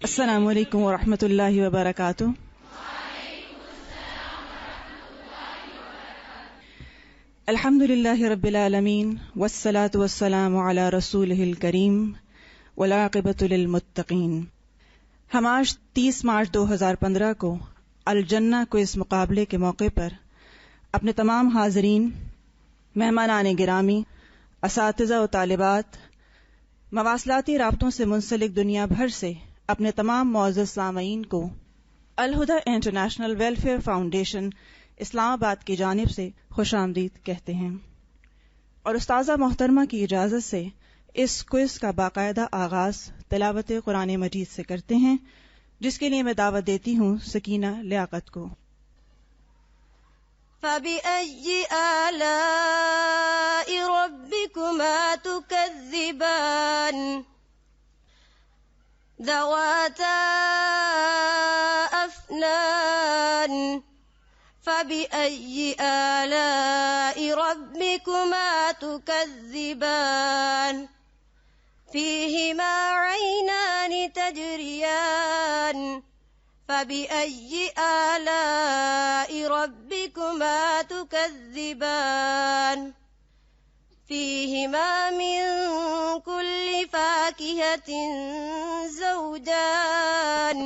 السلام علیکم ورحمۃ اللہ وبرکاتہ۔ الحمد للہ رب العالمین والصلاة والسلام علی رسولہ الکریم والعاقبۃ للمتقین۔ ہم آج 30 مارچ 2015 کو الجنہ کوئز مقابلے کے موقع پر اپنے تمام حاضرین، مہمانان گرامی، اساتذہ و طالبات، مواصلاتی رابطوں سے منسلک دنیا بھر سے اپنے تمام معزز سامعین کو الہدیٰ انٹرنیشنل ویلفیئر فاؤنڈیشن اسلام آباد کی جانب سے خوش آمدید کہتے ہیں، اور استاذہ محترمہ کی اجازت سے اس کوئز کا باقاعدہ آغاز تلاوت قرآن مجید سے کرتے ہیں، جس کے لیے میں دعوت دیتی ہوں سکینہ لیاقت کو۔ فَبِأَيِّ آلَاءِ رَبِّكُمَا تُكَذِّبَانِ ذَوَاتَا أَفْنَانٍ فَبِأَيِّ آلَاءِ رَبِّكُمَا تُكَذِّبَانِ فِيهِمَا عَيْنَانِ تَجْرِيَانِ فَبِأَيِّ آلَاءِ رَبِّكُمَا تُكَذِّبَانِ فِيهِمَا مِن كُلِّ فَاكِهَةٍ زَوْجَانِ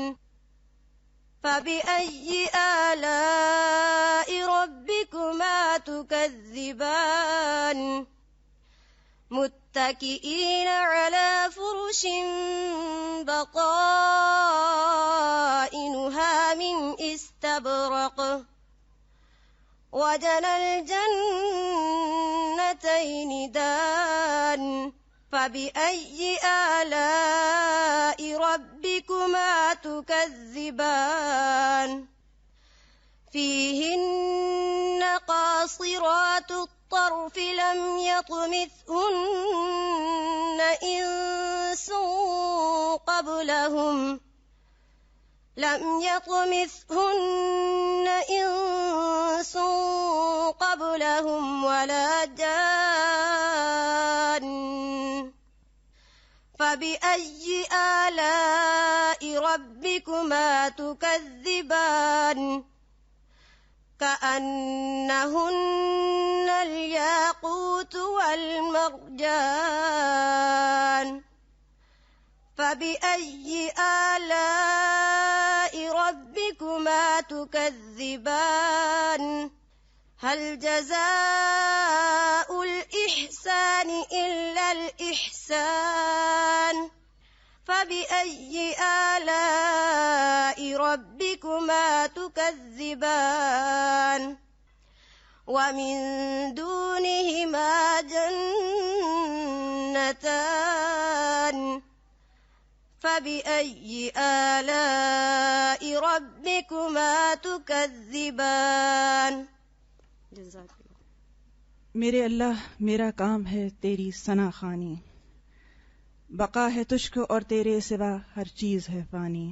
فَبِأَيِّ آلَاءِ رَبِّكُمَا تُكَذِّبَانِ مُتَّكِئِينَ عَلَى فُرُشٍ بَطَائِنُهَا مِنْ إِسْتَبْرَقٍ وَجَنَى الْجَنَّتَيْنِ دَانٍ فَبِأَيِّ آلَاءِ رَبِّكُمَا تُكَذِّبَانِ فِيهِنَّ قَاصِرَاتُ الطَّرْفِ لَمْ يَطْمِثْهُنَّ إِنسٌ قَبْلَهُمْ وَلَا جَانٌّ فَبِأَيِّ آلَاءِ رَبِّكُمَا تُكَذِّبَانِ كَأَنَّهُنَّ الْيَاقُوتُ وَالْمَرْجَانُ فَبِأَيِّ آلَاءِ رَبِّكُمَا تُكَذِّبَانِ هَلْ جَزَاءُ الْإِحْسَانِ إِلَّا الْإِحْسَانُ فَبِأَيِّ آلَاءِ رَبِّكُمَا تُكَذِّبَانِ وَمِن دُونِهِمَا جَنَّتَانِ فَبِأَيِّ آلَاءِ رَبِّكُمَا تُكَذِّبَانِ۔ میرے اللہ میرا کام ہے تیری ثنا خوانی، بقا ہے تجھ کو اور تیرے سوا ہر چیز ہے فانی،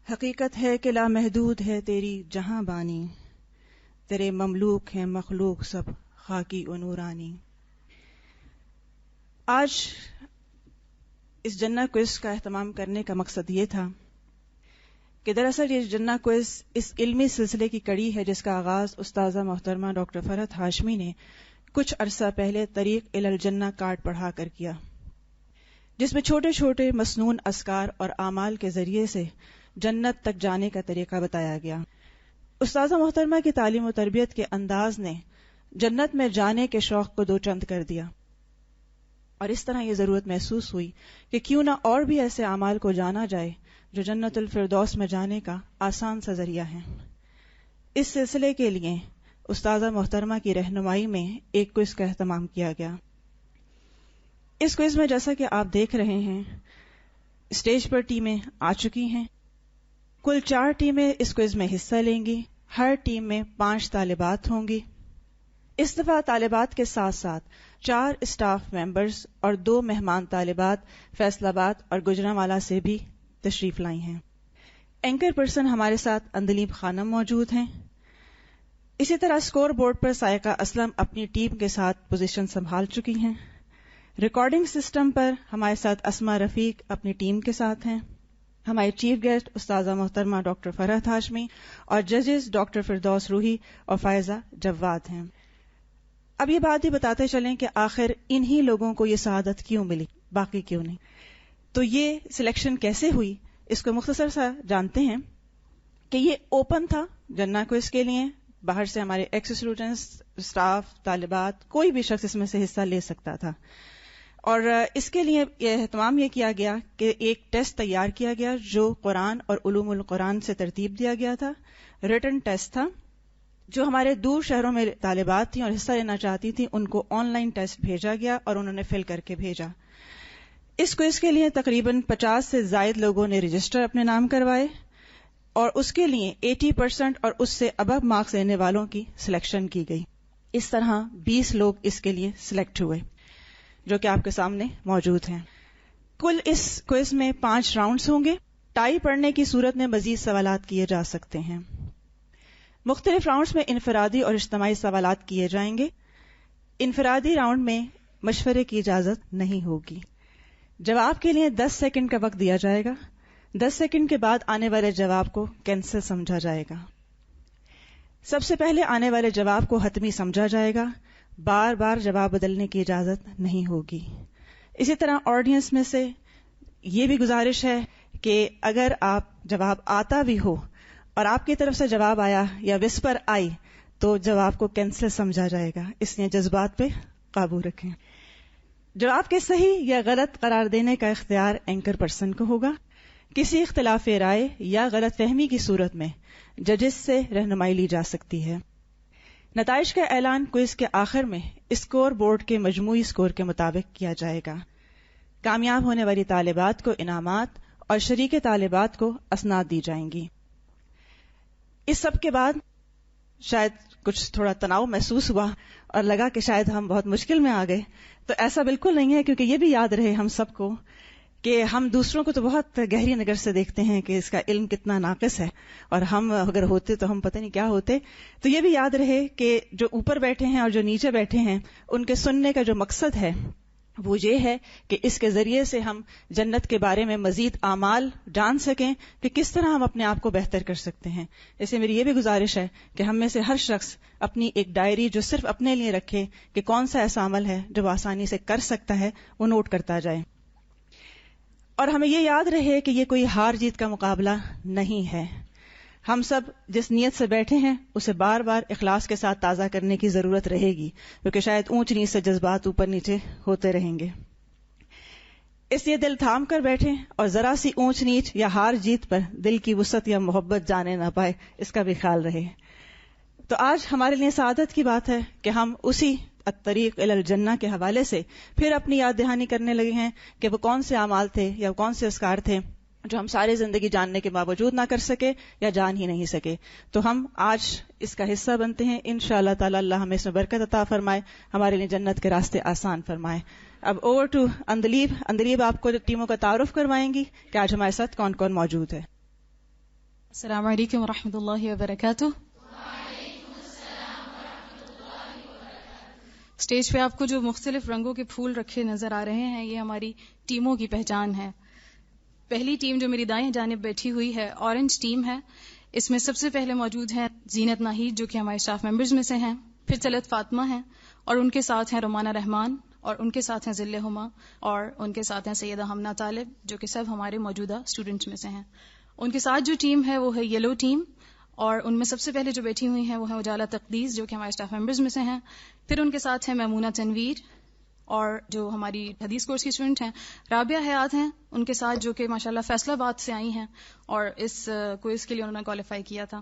حقیقت ہے کہ لامحدود ہے تیری جہاں بانی، تیرے مملوک ہیں مخلوق سب خاکی و نورانی۔ آج اس جنہ کوئز کا اہتمام کرنے کا مقصد یہ تھا کہ دراصل یہ جنہ کوئز اس علمی سلسلے کی کڑی ہے جس کا آغاز استاذہ محترمہ ڈاکٹر فرحت ہاشمی نے کچھ عرصہ پہلے طریق الی الجنہ کارڈ پڑھا کر کیا، جس میں چھوٹے چھوٹے مسنون اذکار اور اعمال کے ذریعے سے جنت تک جانے کا طریقہ بتایا گیا۔ استاذہ محترمہ کی تعلیم و تربیت کے انداز نے جنت میں جانے کے شوق کو دو چند کر دیا، اور اس طرح یہ ضرورت محسوس ہوئی کہ کیوں نہ اور بھی ایسے اعمال کو جانا جائے جو جنت الفردوس میں جانے کا آسان سا ذریعہ ہے۔ اس سلسلے کے لیے استاذہ محترمہ کی رہنمائی میں ایک کوئز کا اہتمام کیا گیا۔ اس کوئز میں جیسا کہ آپ دیکھ رہے ہیں اسٹیج پر ٹیمیں آ چکی ہیں۔ کل 4 ٹیمیں اس کوئز میں حصہ لیں گی، ہر ٹیم میں 5 طالبات ہوں گی۔ اس دفعہ طالبات کے ساتھ ساتھ 4 اسٹاف ممبرز اور 2 مہمان طالبات فیصل آباد اور گوجرانوالہ سے بھی تشریف لائی ہیں۔ اینکر پرسن ہمارے ساتھ اندلیب خانم موجود ہیں۔ اسی طرح اسکور بورڈ پر سائقہ اسلم اپنی ٹیم کے ساتھ پوزیشن سنبھال چکی ہیں۔ ریکارڈنگ سسٹم پر ہمارے ساتھ اسما رفیق اپنی ٹیم کے ساتھ ہیں۔ ہمارے چیف گیسٹ استاذہ محترمہ ڈاکٹر فرحت ہاشمی اور ججز ڈاکٹر فردوس روحی اور فائزہ جواد ہیں. اب یہ بات ہی بتاتے چلیں کہ آخر انہی لوگوں کو یہ سعادت کیوں ملی, باقی کیوں نہیں. تو یہ سلیکشن کیسے ہوئی اس کو مختصر سا جانتے ہیں کہ یہ اوپن تھا جنہ کوئز کے لیے. باہر سے ہمارے ایکس اسٹوڈنٹس, اسٹاف, طالبات, کوئی بھی شخص اس میں سے حصہ لے سکتا تھا. اور اس کے لیے یہ اہتمام یہ کیا گیا کہ ایک ٹیسٹ تیار کیا گیا جو قرآن اور علوم القرآن سے ترتیب دیا گیا تھا. ریٹن ٹیسٹ تھا جو ہمارے دور شہروں میں طالبات تھیں اور حصہ لینا چاہتی تھیں, ان کو آن لائن ٹیسٹ بھیجا گیا اور انہوں نے فل کر کے بھیجا. اس کوئز کے لیے تقریباً 50 سے زائد لوگوں نے رجسٹر اپنے نام کروائے اور اس کے لیے 80% اور اس سے ابو مارکس لینے والوں کی سلیکشن کی گئی. اس طرح 20 لوگ اس کے لیے سلیکٹ ہوئے جو کہ آپ کے سامنے موجود ہیں. کل اس کوئز میں 5 راؤنڈز ہوں گے. ٹائی پڑنے کی صورت میں مزید سوالات کیے جا سکتے ہیں. مختلف راؤنڈز میں انفرادی اور اجتماعی سوالات کیے جائیں گے. انفرادی راؤنڈ میں مشورے کی اجازت نہیں ہوگی. جواب کے لیے 10 سیکنڈ کا وقت دیا جائے گا. 10 سیکنڈ کے بعد آنے والے جواب کو کینسل سمجھا جائے گا. سب سے پہلے آنے والے جواب کو حتمی سمجھا جائے گا. بار بار جواب بدلنے کی اجازت نہیں ہوگی. اسی طرح آڈینس میں سے یہ بھی گزارش ہے کہ اگر آپ جواب آتا بھی ہو اور آپ کی طرف سے جواب آیا یا وسپر آئی تو جواب کو کینسل سمجھا جائے گا, اس لیے جذبات پہ قابو رکھیں. جواب کے صحیح یا غلط قرار دینے کا اختیار اینکر پرسن کو ہوگا. کسی اختلاف رائے یا غلط فہمی کی صورت میں ججز سے رہنمائی لی جا سکتی ہے. نتائج کا اعلان کوئز کے آخر میں اسکور بورڈ کے مجموعی اسکور کے مطابق کیا جائے گا. کامیاب ہونے والی طالبات کو انعامات اور شریک طالبات کو اسناد دی جائیں گی. اس سب کے بعد شاید کچھ تھوڑا تناؤ محسوس ہوا اور لگا کہ شاید ہم بہت مشکل میں آ گئے. تو ایسا بالکل نہیں ہے, کیونکہ یہ بھی یاد رہے ہم سب کو کہ ہم دوسروں کو تو بہت گہری نظر سے دیکھتے ہیں کہ اس کا علم کتنا ناقص ہے, اور ہم اگر ہوتے تو ہم پتہ نہیں کیا ہوتے. تو یہ بھی یاد رہے کہ جو اوپر بیٹھے ہیں اور جو نیچے بیٹھے ہیں ان کے سننے کا جو مقصد ہے وہ یہ ہے کہ اس کے ذریعے سے ہم جنت کے بارے میں مزید اعمال جان سکیں کہ کس طرح ہم اپنے آپ کو بہتر کر سکتے ہیں. اس لیے میری یہ بھی گزارش ہے کہ ہم میں سے ہر شخص اپنی ایک ڈائری جو صرف اپنے لیے رکھے کہ کون سا ایسا عمل ہے جو وہ آسانی سے کر سکتا ہے وہ نوٹ کرتا جائے. اور ہمیں یہ یاد رہے کہ یہ کوئی ہار جیت کا مقابلہ نہیں ہے. ہم سب جس نیت سے بیٹھے ہیں اسے بار بار اخلاص کے ساتھ تازہ کرنے کی ضرورت رہے گی, کیونکہ شاید اونچ نیچ سے جذبات اوپر نیچے ہوتے رہیں گے. اس لیے دل تھام کر بیٹھیں اور ذرا سی اونچ نیچ یا ہار جیت پر دل کی وسعت یا محبت جانے نہ پائے, اس کا بھی خیال رہے. تو آج ہمارے لیے سعادت کی بات ہے کہ ہم اسی الطریق الی الجنہ کے حوالے سے پھر اپنی یاد دہانی کرنے لگے ہیں کہ وہ کون سے اعمال تھے یا کون سے اذکار تھے جو ہم ساری زندگی جاننے کے باوجود نہ کر سکے یا جان ہی نہیں سکے. تو ہم آج اس کا حصہ بنتے ہیں. انشاءاللہ تعالی اللہ ہمیں اس میں برکت عطا فرمائے, ہمارے لیے جنت کے راستے آسان فرمائے. اب اوور ٹو اندلیب. اندلیب آپ کو ٹیموں کا تعارف کروائیں گی کہ آج ہمارے ساتھ کون کون موجود ہے. السلام علیکم ورحمۃ اللہ وبرکاتہ. اسٹیج پہ آپ کو جو مختلف رنگوں کے پھول رکھے نظر آ رہے ہیں یہ ہماری ٹیموں کی پہچان ہے. پہلی ٹیم جو میری دائیں جانب بیٹھی ہوئی ہے اورنج ٹیم ہے. اس میں سب سے پہلے موجود ہیں زینت ناہید جو کہ ہمارے اسٹاف ممبرز میں سے ہیں, پھر طلعت فاطمہ ہیں اور ان کے ساتھ ہیں رومانہ رحمان اور ان کے ساتھ ہیں ذل ہما اور ان کے ساتھ ہیں سیدہ ہمنا طالب جو کہ سب ہمارے موجودہ اسٹوڈنٹس میں سے ہیں. ان کے ساتھ جو ٹیم ہے وہ ہے یلو ٹیم اور ان میں سب سے پہلے جو بیٹھی ہوئی ہیں وہ ہیں اجالا تقدیس جو کہ ہمارے اسٹاف ممبرز میں سے ہیں. پھر ان کے ساتھ ہیں میمونہ تنویر اور جو ہماری حدیث کورس کی اسٹوڈنٹ ہیں رابعہ حیات ہیں ان کے ساتھ جو کہ ماشاءاللہ فیصل آباد سے آئی ہیں اور اس کوئز کے لیے انہوں نے کوالیفائی کیا تھا.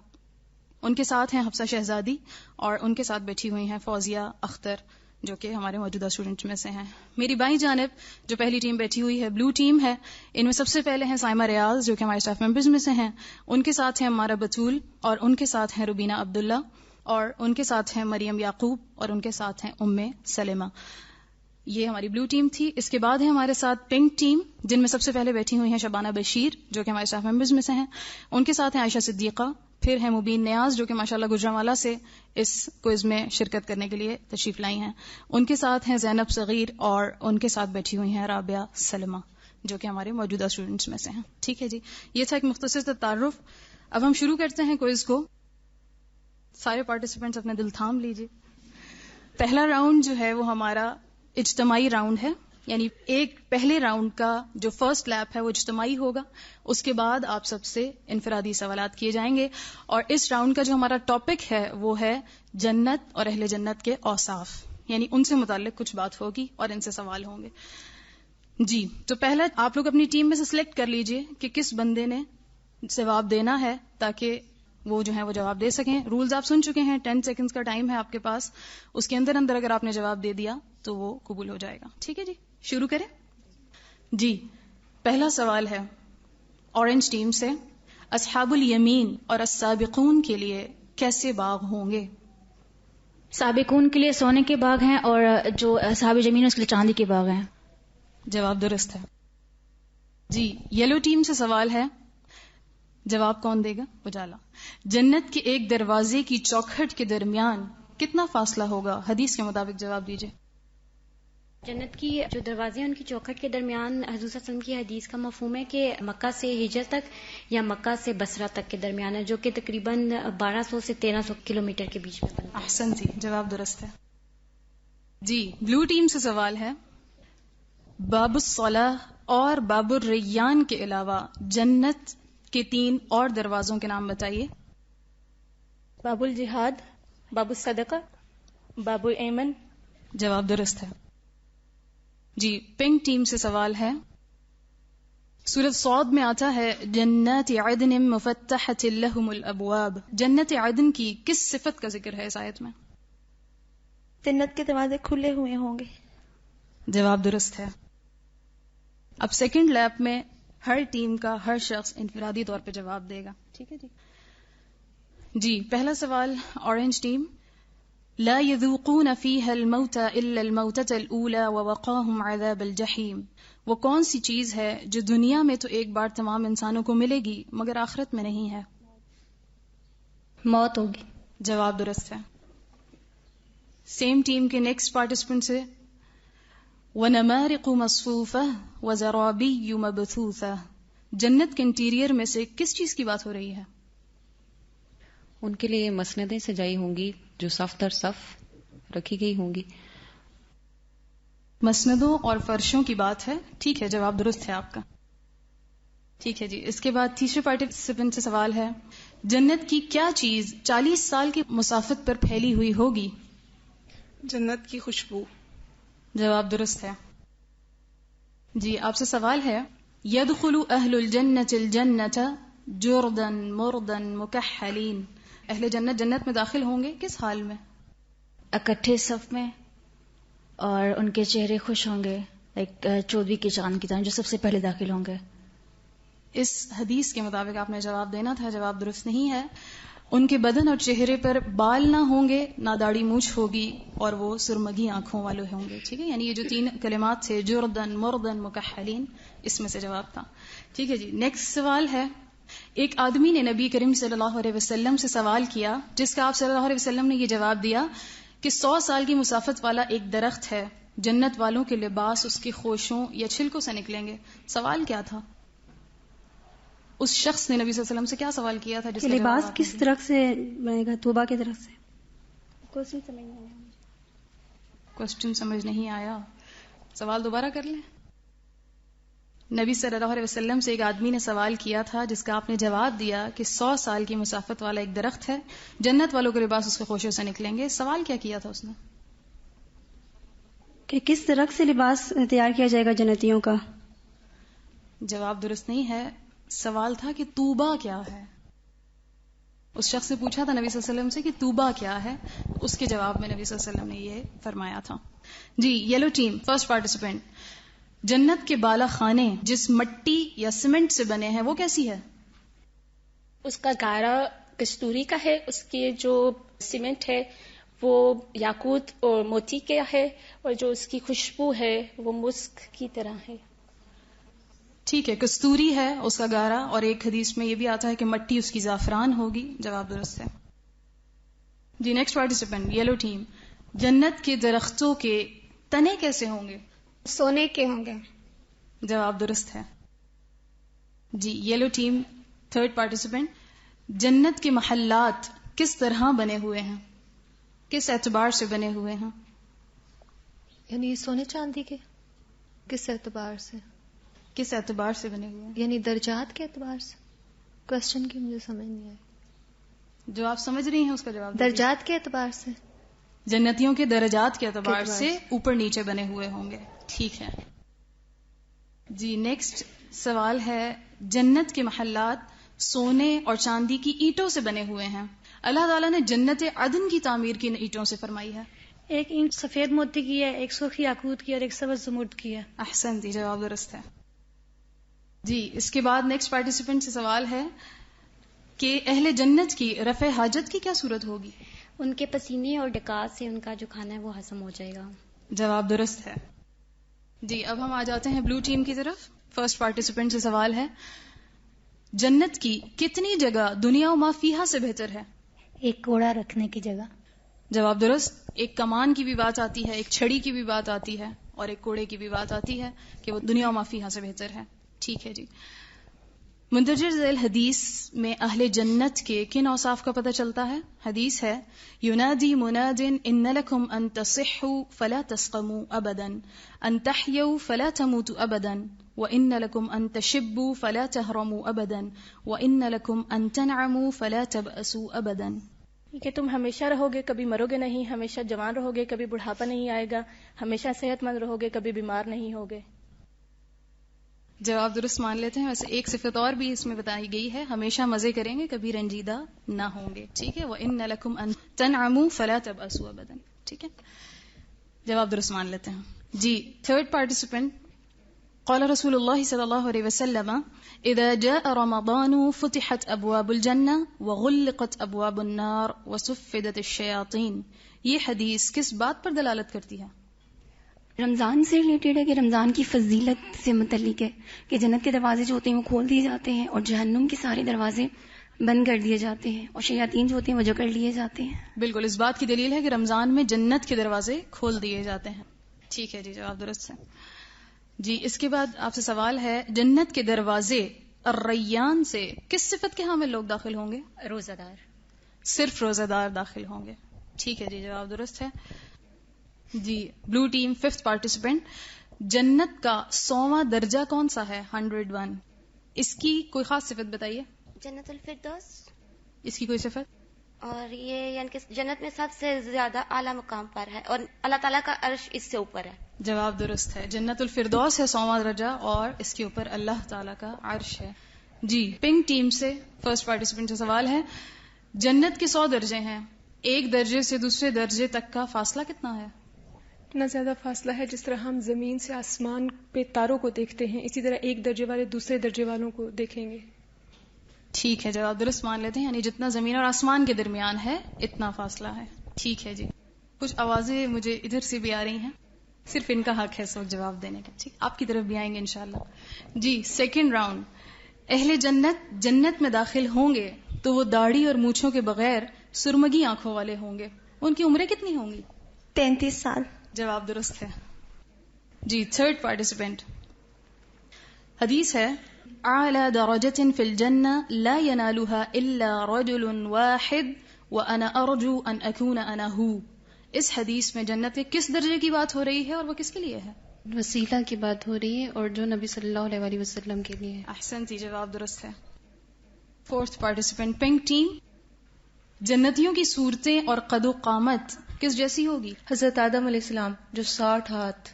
ان کے ساتھ ہیں حفصہ شہزادی اور ان کے ساتھ بیٹھی ہوئی ہیں فوزیہ اختر جو کہ ہمارے موجودہ اسٹوڈنٹ میں سے ہیں. میری بائیں جانب جو پہلی ٹیم بیٹھی ہوئی ہے بلو ٹیم ہے. ان میں سب سے پہلے ہیں سائمہ ریاض جو کہ ہمارے اسٹاف ممبرز میں سے ہیں. ان کے ساتھ ہیں مارا بطول اور ان کے ساتھ ہیں روبینہ عبداللہ اور ان کے ساتھ ہیں مریم یعقوب اور ان کے ساتھ ہیں ام سلمہ. یہ ہماری بلو ٹیم تھی. اس کے بعد ہے ہمارے ساتھ پنک ٹیم جن میں سب سے پہلے بیٹھی ہوئی ہیں شبانہ بشیر جو کہ ہمارے اسٹاف ممبرز میں سے ہیں. ان کے ساتھ ہیں عائشہ صدیقہ. پھر ہے مبین نیاز جو کہ ماشاءاللہ گجرانوالہ سے اس کوئز میں شرکت کرنے کے لیے تشریف لائی ہیں. ان کے ساتھ ہیں زینب صغیر اور ان کے ساتھ بیٹھی ہوئی ہیں رابعہ سلمہ. جو کہ ہمارے موجودہ اسٹوڈنٹس میں سے ہیں. ٹھیک ہے جی, یہ تھا ایک مختصر سا تعارف. اب ہم شروع کرتے ہیں کوئز کو. سارے پارٹیسپینٹس اپنے دل تھام لیجیے. پہلا راؤنڈ جو ہے وہ ہمارا اجتماعی راؤنڈ ہے, یعنی ایک پہلے راؤنڈ کا جو فرسٹ لیپ ہے وہ اجتماعی ہوگا. اس کے بعد آپ سب سے انفرادی سوالات کیے جائیں گے, اور اس راؤنڈ کا جو ہمارا ٹاپک ہے وہ ہے جنت اور اہل جنت کے اوصاف, یعنی ان سے متعلق کچھ بات ہوگی اور ان سے سوال ہوں گے. جی, تو پہلا آپ لوگ اپنی ٹیم میں سے سلیکٹ کر لیجئے کہ کس بندے نے جواب دینا ہے, تاکہ وہ جو ہے وہ جواب دے سکیں. رولز آپ سن چکے ہیں, 10 سیکنڈز کا ٹائم ہے آپ کے پاس. اس کے اندر اگر آپ نے جواب دے دیا تو وہ قبول ہو جائے گا. ٹھیک ہے جی, شروع کریں. جی, پہلا سوال ہے اورنج ٹیم سے, اصحاب الیمین اور السابقون کے لیے کیسے باغ ہوں گے؟ سابقون کے لیے سونے کے باغ ہیں, اور جو اصحاب الیمین اس کے لیے چاندی کے باغ ہیں. جواب درست ہے. جی, یلو ٹیم سے سوال ہے, جواب کون دے گا؟ اجالا. جنت کے ایک دروازے کی چوکھٹ کے درمیان کتنا فاصلہ ہوگا؟ حدیث کے مطابق جواب دیجیے. جنت کی جو دروازے ہیں ان کی چوکھٹ کے درمیان حضور صلی اللہ علیہ وسلم کی حدیث کا مفہوم ہے کہ مکہ سے ہجرت تک یا مکہ سے بصرہ تک کے درمیان ہے, جو کہ تقریباً 1200 سے 1300 کلومیٹر کے بیچ میں بنتا ہے. احسن جی, جواب درست ہے. جی, بلو ٹیم سے سوال ہے, باب الصلاح اور باب الریان کے علاوہ جنت کے 3 اور دروازوں کے نام بتائیے. باب الجہاد, باب الصدقہ, باب الایمن. جواب درست ہے. جی, پنک ٹیم سے سوال ہے, سورۃ صاد میں آتا ہے جنات عدن مفتحۃ لہم الابواب. جنت عدن کی کس صفت کا ذکر ہے اس آیت میں؟ جنت کے دروازے کھلے ہوئے ہوں گے. جواب درست ہے. اب سیکنڈ لیپ میں ہر ٹیم کا ہر شخص انفرادی طور پہ جواب دے گا. ٹھیک ہے جی. جی, پہلا سوال اورنج ٹیم, لا يذوقون فيها الموت الا الموتة الاولى ووقاهم عذاب الجحيم. وہ کون سی چیز ہے جو دنیا میں تو ایک بار تمام انسانوں کو ملے گی مگر آخرت میں نہیں ہے؟ موت ہوگی. جواب درست ہے. سیم ٹیم کے نیکسٹ پارٹیسپینٹ سے, وَنَمَارِقُ مَصْفُوفَةٌ وَزَرَابِيُّ مَبْثُوثَةٌ. جنت کے انٹیریئر میں سے کس چیز کی بات ہو رہی ہے؟ ان کے لیے مسندیں سجائی ہوں گی جو صف در صف رکھی گئی ہوں گی. مسندوں اور فرشوں کی بات ہے. ٹھیک ہے, جواب درست ہے آپ کا. ٹھیک ہے جی, اس کے بعد تیسرے پارٹیسپینٹ سے سوال ہے, جنت کی کیا چیز 40 سال کی مسافت پر پھیلی ہوئی ہوگی؟ جنت کی خوشبو. جواب درست ہے. جی, آپ سے سوال ہے, يدخل اہل الجنت الجنت جردا مردا مکحلین. اہل جنت جنت میں داخل ہوں گے کس حال میں؟ اکٹھے صف میں, اور ان کے چہرے خوش ہوں گے, ایک 14 کے چاند کی طرح, جو سب سے پہلے داخل ہوں گے. اس حدیث کے مطابق آپ نے جواب دینا تھا, جواب درست نہیں ہے. ان کے بدن اور چہرے پر بال نہ ہوں گے, نہ داڑھی مونچھ ہوگی, اور وہ سرمگی آنکھوں والے ہوں گے. ٹھیک ہے, یعنی یہ جو 3 کلمات تھے, جردن مردن مکحلین, اس میں سے جواب تھا. ٹھیک ہے جی, نیکسٹ سوال ہے, ایک آدمی نے نبی کریم صلی اللہ علیہ وسلم سے سوال کیا جس کا آپ صلی اللہ علیہ وسلم نے یہ جواب دیا کہ 100 سال کی مسافت والا ایک درخت ہے, جنت والوں کے لباس اس کی خوشوں یا چھلکوں سے نکلیں گے. سوال کیا تھا؟ اس شخص نے نبی صلی اللہ علیہ وسلم سے کیا سوال کیا تھا؟ جس لباس کس درخت سے بنے گا؟ طوبہ کے درخت سے. کوسچن سمجھ نہیں آیا, سوال دوبارہ کر لیں. نبی صلی اللہ علیہ وسلم سے ایک آدمی نے سوال کیا تھا جس کا آپ نے جواب دیا کہ 100 سال کی مسافت والا ایک درخت ہے, جنت والوں کے لباس اس کے خوشوں سے نکلیں گے. سوال کیا کیا تھا اس نے؟ کہ کس درخت سے لباس تیار کیا جائے گا جنتیوں کا. جواب درست نہیں ہے. سوال تھا کہ طوبہ کیا ہے. اس شخص سے پوچھا تھا نبی صلی اللہ علیہ وسلم سے کہ طوبہ کیا ہے, اس کے جواب میں نبی صلی اللہ علیہ وسلم نے یہ فرمایا تھا. جی, یلو ٹیم فرسٹ پارٹیسپینٹ, جنت کے بالا خانے جس مٹی یا سیمنٹ سے بنے ہیں وہ کیسی ہے؟ اس کا گارا کستوری کا ہے, اس کے جو سیمنٹ ہے وہ یاقوت اور موتی کا ہے, اور جو اس کی خوشبو ہے وہ مسک کی طرح ہے. ٹھیک ہے, کستوری ہے اس کا گارا, اور ایک حدیث میں یہ بھی آتا ہے کہ مٹی اس کی زعفران ہوگی. جواب درست ہے. جی, نیکسٹ پارٹیسپینٹ یلو ٹیم, جنت کے درختوں کے تنے کیسے ہوں گے؟ سونے کے ہوں گے. جواب درست ہے جی. یلو ٹیم تھرڈ پارٹیسپینٹ, جنت کے محلات کس طرح بنے ہوئے ہیں, کس اعتبار سے بنے ہوئے ہیں؟ یعنی سونے چاندی کے کس اعتبار سے؟ کس اعتبار سے بنے ہوئے ہیں یعنی درجات کے اعتبار سے. کوشچن کی مجھے سمجھ نہیں آئی. جو آپ سمجھ رہی ہیں اس کا جواب درجات کے اعتبار سے, جنتیوں کے درجات کے اعتبار سے اوپر نیچے بنے ہوئے ہوں گے. ٹھیک ہے جی. نیکسٹ سوال ہے, جنت کے محلات سونے اور چاندی کی اینٹوں سے بنے ہوئے ہیں. اللہ تعالیٰ نے جنت عدن کی تعمیر کن اینٹوں سے فرمائی ہے؟ ایک اینٹ سفید موتی کی ہے, ایک سرخ یاقوت کی اور ایک سبز زمرد کی ہے. احسنتی, جواب درست ہے جی. اس کے بعد نیکسٹ پارٹیسپینٹ سے سوال ہے کہ اہل جنت کی رفع حاجت کی کیا صورت ہوگی؟ ان کے پسینے اور ڈکات سے ان کا جو کھانا ہے وہ ہضم ہو جائے گا. جواب درست ہے جی. اب ہم آ جاتے ہیں بلو ٹیم کی طرف. فرسٹ پارٹیسپینٹ سے سوال ہے, جنت کی کتنی جگہ دنیا و ما فیہا سے بہتر ہے؟ ایک کوڑا رکھنے کی جگہ. جواب درست. ایک کمان کی بھی بات آتی ہے, ایک چھڑی کی بھی بات آتی ہے, اور ایک کوڑے کی بھی بات آتی ہے کہ وہ دنیا و ما فیہا سے بہتر ہے. ٹھیک ہے جی. مندرجہ ذیل حدیث میں اہل جنت کے کن اوصاف کا پتہ چلتا ہے؟ حدیث ہے, ینادی مناد ان لکم ان تصحوا فلا تسقموا ابدا, ان تحیوا فلا تموتوا ابدا, وان لکم ان تشبوا فلا تهرموا ابدا, وان لکم ان تنعموا فلا تبأسوا ابدا. کہ تم ہمیشہ رہو گے, کبھی مرو گے نہیں, ہمیشہ جوان رہو گے, کبھی بڑھاپا نہیں آئے گا, ہمیشہ صحت مند رہو گے, کبھی بیمار نہیں ہوگے. جواب درست مان لیتے ہیں. ویسے ایک صفت اور بھی اس میں بتائی گئی ہے, ہمیشہ مزے کریں گے, کبھی رنجیدہ نہ ہوں گے. ٹھیک ہے. وَإِنَّ لَكُمْ أَن تَنْعَمُوا فَلَا تَبْأَسُوا أَبَدًا. ٹھیک ہے, جواب درست مان لیتے ہیں جی. تھرڈ پارٹیسپینٹ, قال رسول اللہ صلی اللہ علیہ وسلم اذا جاء رمضان فتحت ابواب الجنة وغلقت ابواب النار وصفدت الشیاطین. یہ حدیث کس بات پر دلالت کرتی ہے؟ رمضان سے ریلیٹڈ ہے کہ رمضان کی فضیلت سے متعلق ہے کہ جنت کے دروازے جو ہوتے ہیں وہ کھول دیے جاتے ہیں اور جہنم کے سارے دروازے بند کر دیے جاتے ہیں اور شیاطین جو ہوتے ہیں وہ جکڑ لیے جاتے ہیں. بالکل, اس بات کی دلیل ہے کہ رمضان میں جنت کے دروازے کھول دیے جاتے ہیں. ٹھیک ہے جی, جواب درست ہے جی. اس کے بعد آپ سے سوال ہے, جنت کے دروازے الریان سے کس صفت کے حامل لوگ داخل ہوں گے؟ روزہ دار. صرف روزہ دار داخل ہوں گے. ٹھیک ہے جی, جواب درست ہے جی. بلو ٹیم ففتھ پارٹیسپینٹ, جنت کا 100واں درجہ کون سا ہے؟ 101. اس کی کوئی خاص صفت بتائیے. جنت الفردوس. اس کی کوئی صفت؟ اور یہ یعنی کہ جنت میں سب سے زیادہ اعلیٰ مقام پر ہے اور اللہ تعالیٰ کا عرش اس سے اوپر ہے. جواب درست ہے. جنت الفردوس ہے 100واں درجہ اور اس کے اوپر اللہ تعالیٰ کا عرش ہے جی. پنک ٹیم سے فرسٹ پارٹیسپینٹ سے سوال ہے, جنت کے 100 درجے ہیں, ایک درجے سے دوسرے درجے تک کا فاصلہ کتنا ہے؟ اتنا زیادہ فاصلہ ہے جس طرح ہم زمین سے آسمان پہ تاروں کو دیکھتے ہیں, اسی طرح ایک درجے والے دوسرے درجے والوں کو دیکھیں گے. ٹھیک ہے, جواب درست مان لیتے ہیں. یعنی جتنا زمین اور آسمان کے درمیان ہے اتنا فاصلہ ہے. ٹھیک ہے جی. کچھ آوازیں مجھے ادھر سے بھی آ رہی ہیں, صرف ان کا حق ہے اس وقت جواب دینے کا. ٹھیک, آپ کی طرف بھی آئیں گے انشاءاللہ جی. سیکنڈ راؤنڈ, اہل جنت میں داخل ہوں گے تو وہ داڑھی اور مونچھوں کے بغیر سرمگی آنکھوں والے ہوں گے. ان کی عمریں کتنی ہوں گی؟ 33 سال. جواب درست ہے جی. تھرڈ پارٹیسپینٹ, حدیث ہے, اعلی درجۃ فی الجنہ لا ینالها الا رجل واحد وانا ارجو ان اکون انا ہو. اس حدیث میں جنت کے کس درجے کی بات ہو رہی ہے اور وہ کس کے لیے ہے؟ وسیلہ کی بات ہو رہی ہے اور جو نبی صلی اللہ علیہ وسلم کے لیے. احسنتی, جواب درست ہے. فورتھ پارٹیسپینٹ پنک ٹیم, جنتیوں کی صورتیں اور قد و قامت کس جیسی ہوگی؟ حضرت آدم علیہ السلام جو 60 ہاتھ.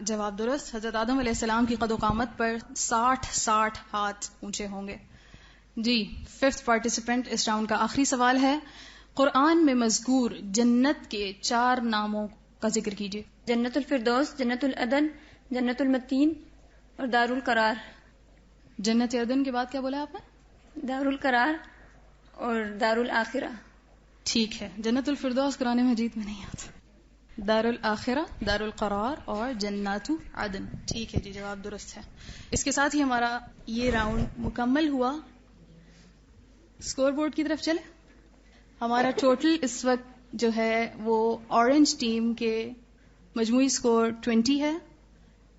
جواب درست. حضرت آدم علیہ السلام کی قد و قامت پر 60 ہاتھ اونچے ہوں گے جی. ففتھ پارٹیسپینٹ اس راؤنڈ کا آخری سوال ہے, قرآن میں مذکور جنت کے 4 ناموں کا ذکر کیجیے. جنت الفردوس, جنت العدن, جنت المتین اور دار القرار. جنت عدن کے بعد کیا بولا آپ نے؟ دار القرار اور دار الآخرہ. ٹھیک ہے, جنت الفردوس قرآن مجید میں نہیں آتا, دار الآخرہ, دار القرار اور جنات عدن. ٹھیک ہے جی, جواب درست ہے. اس کے ساتھ ہی ہمارا یہ راؤنڈ مکمل ہوا. اسکور بورڈ کی طرف چلے. ہمارا ٹوٹل اس وقت جو ہے وہ اورنج ٹیم کے مجموعی اسکور 20 ہے,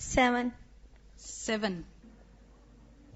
7.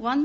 1,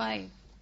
5.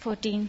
14.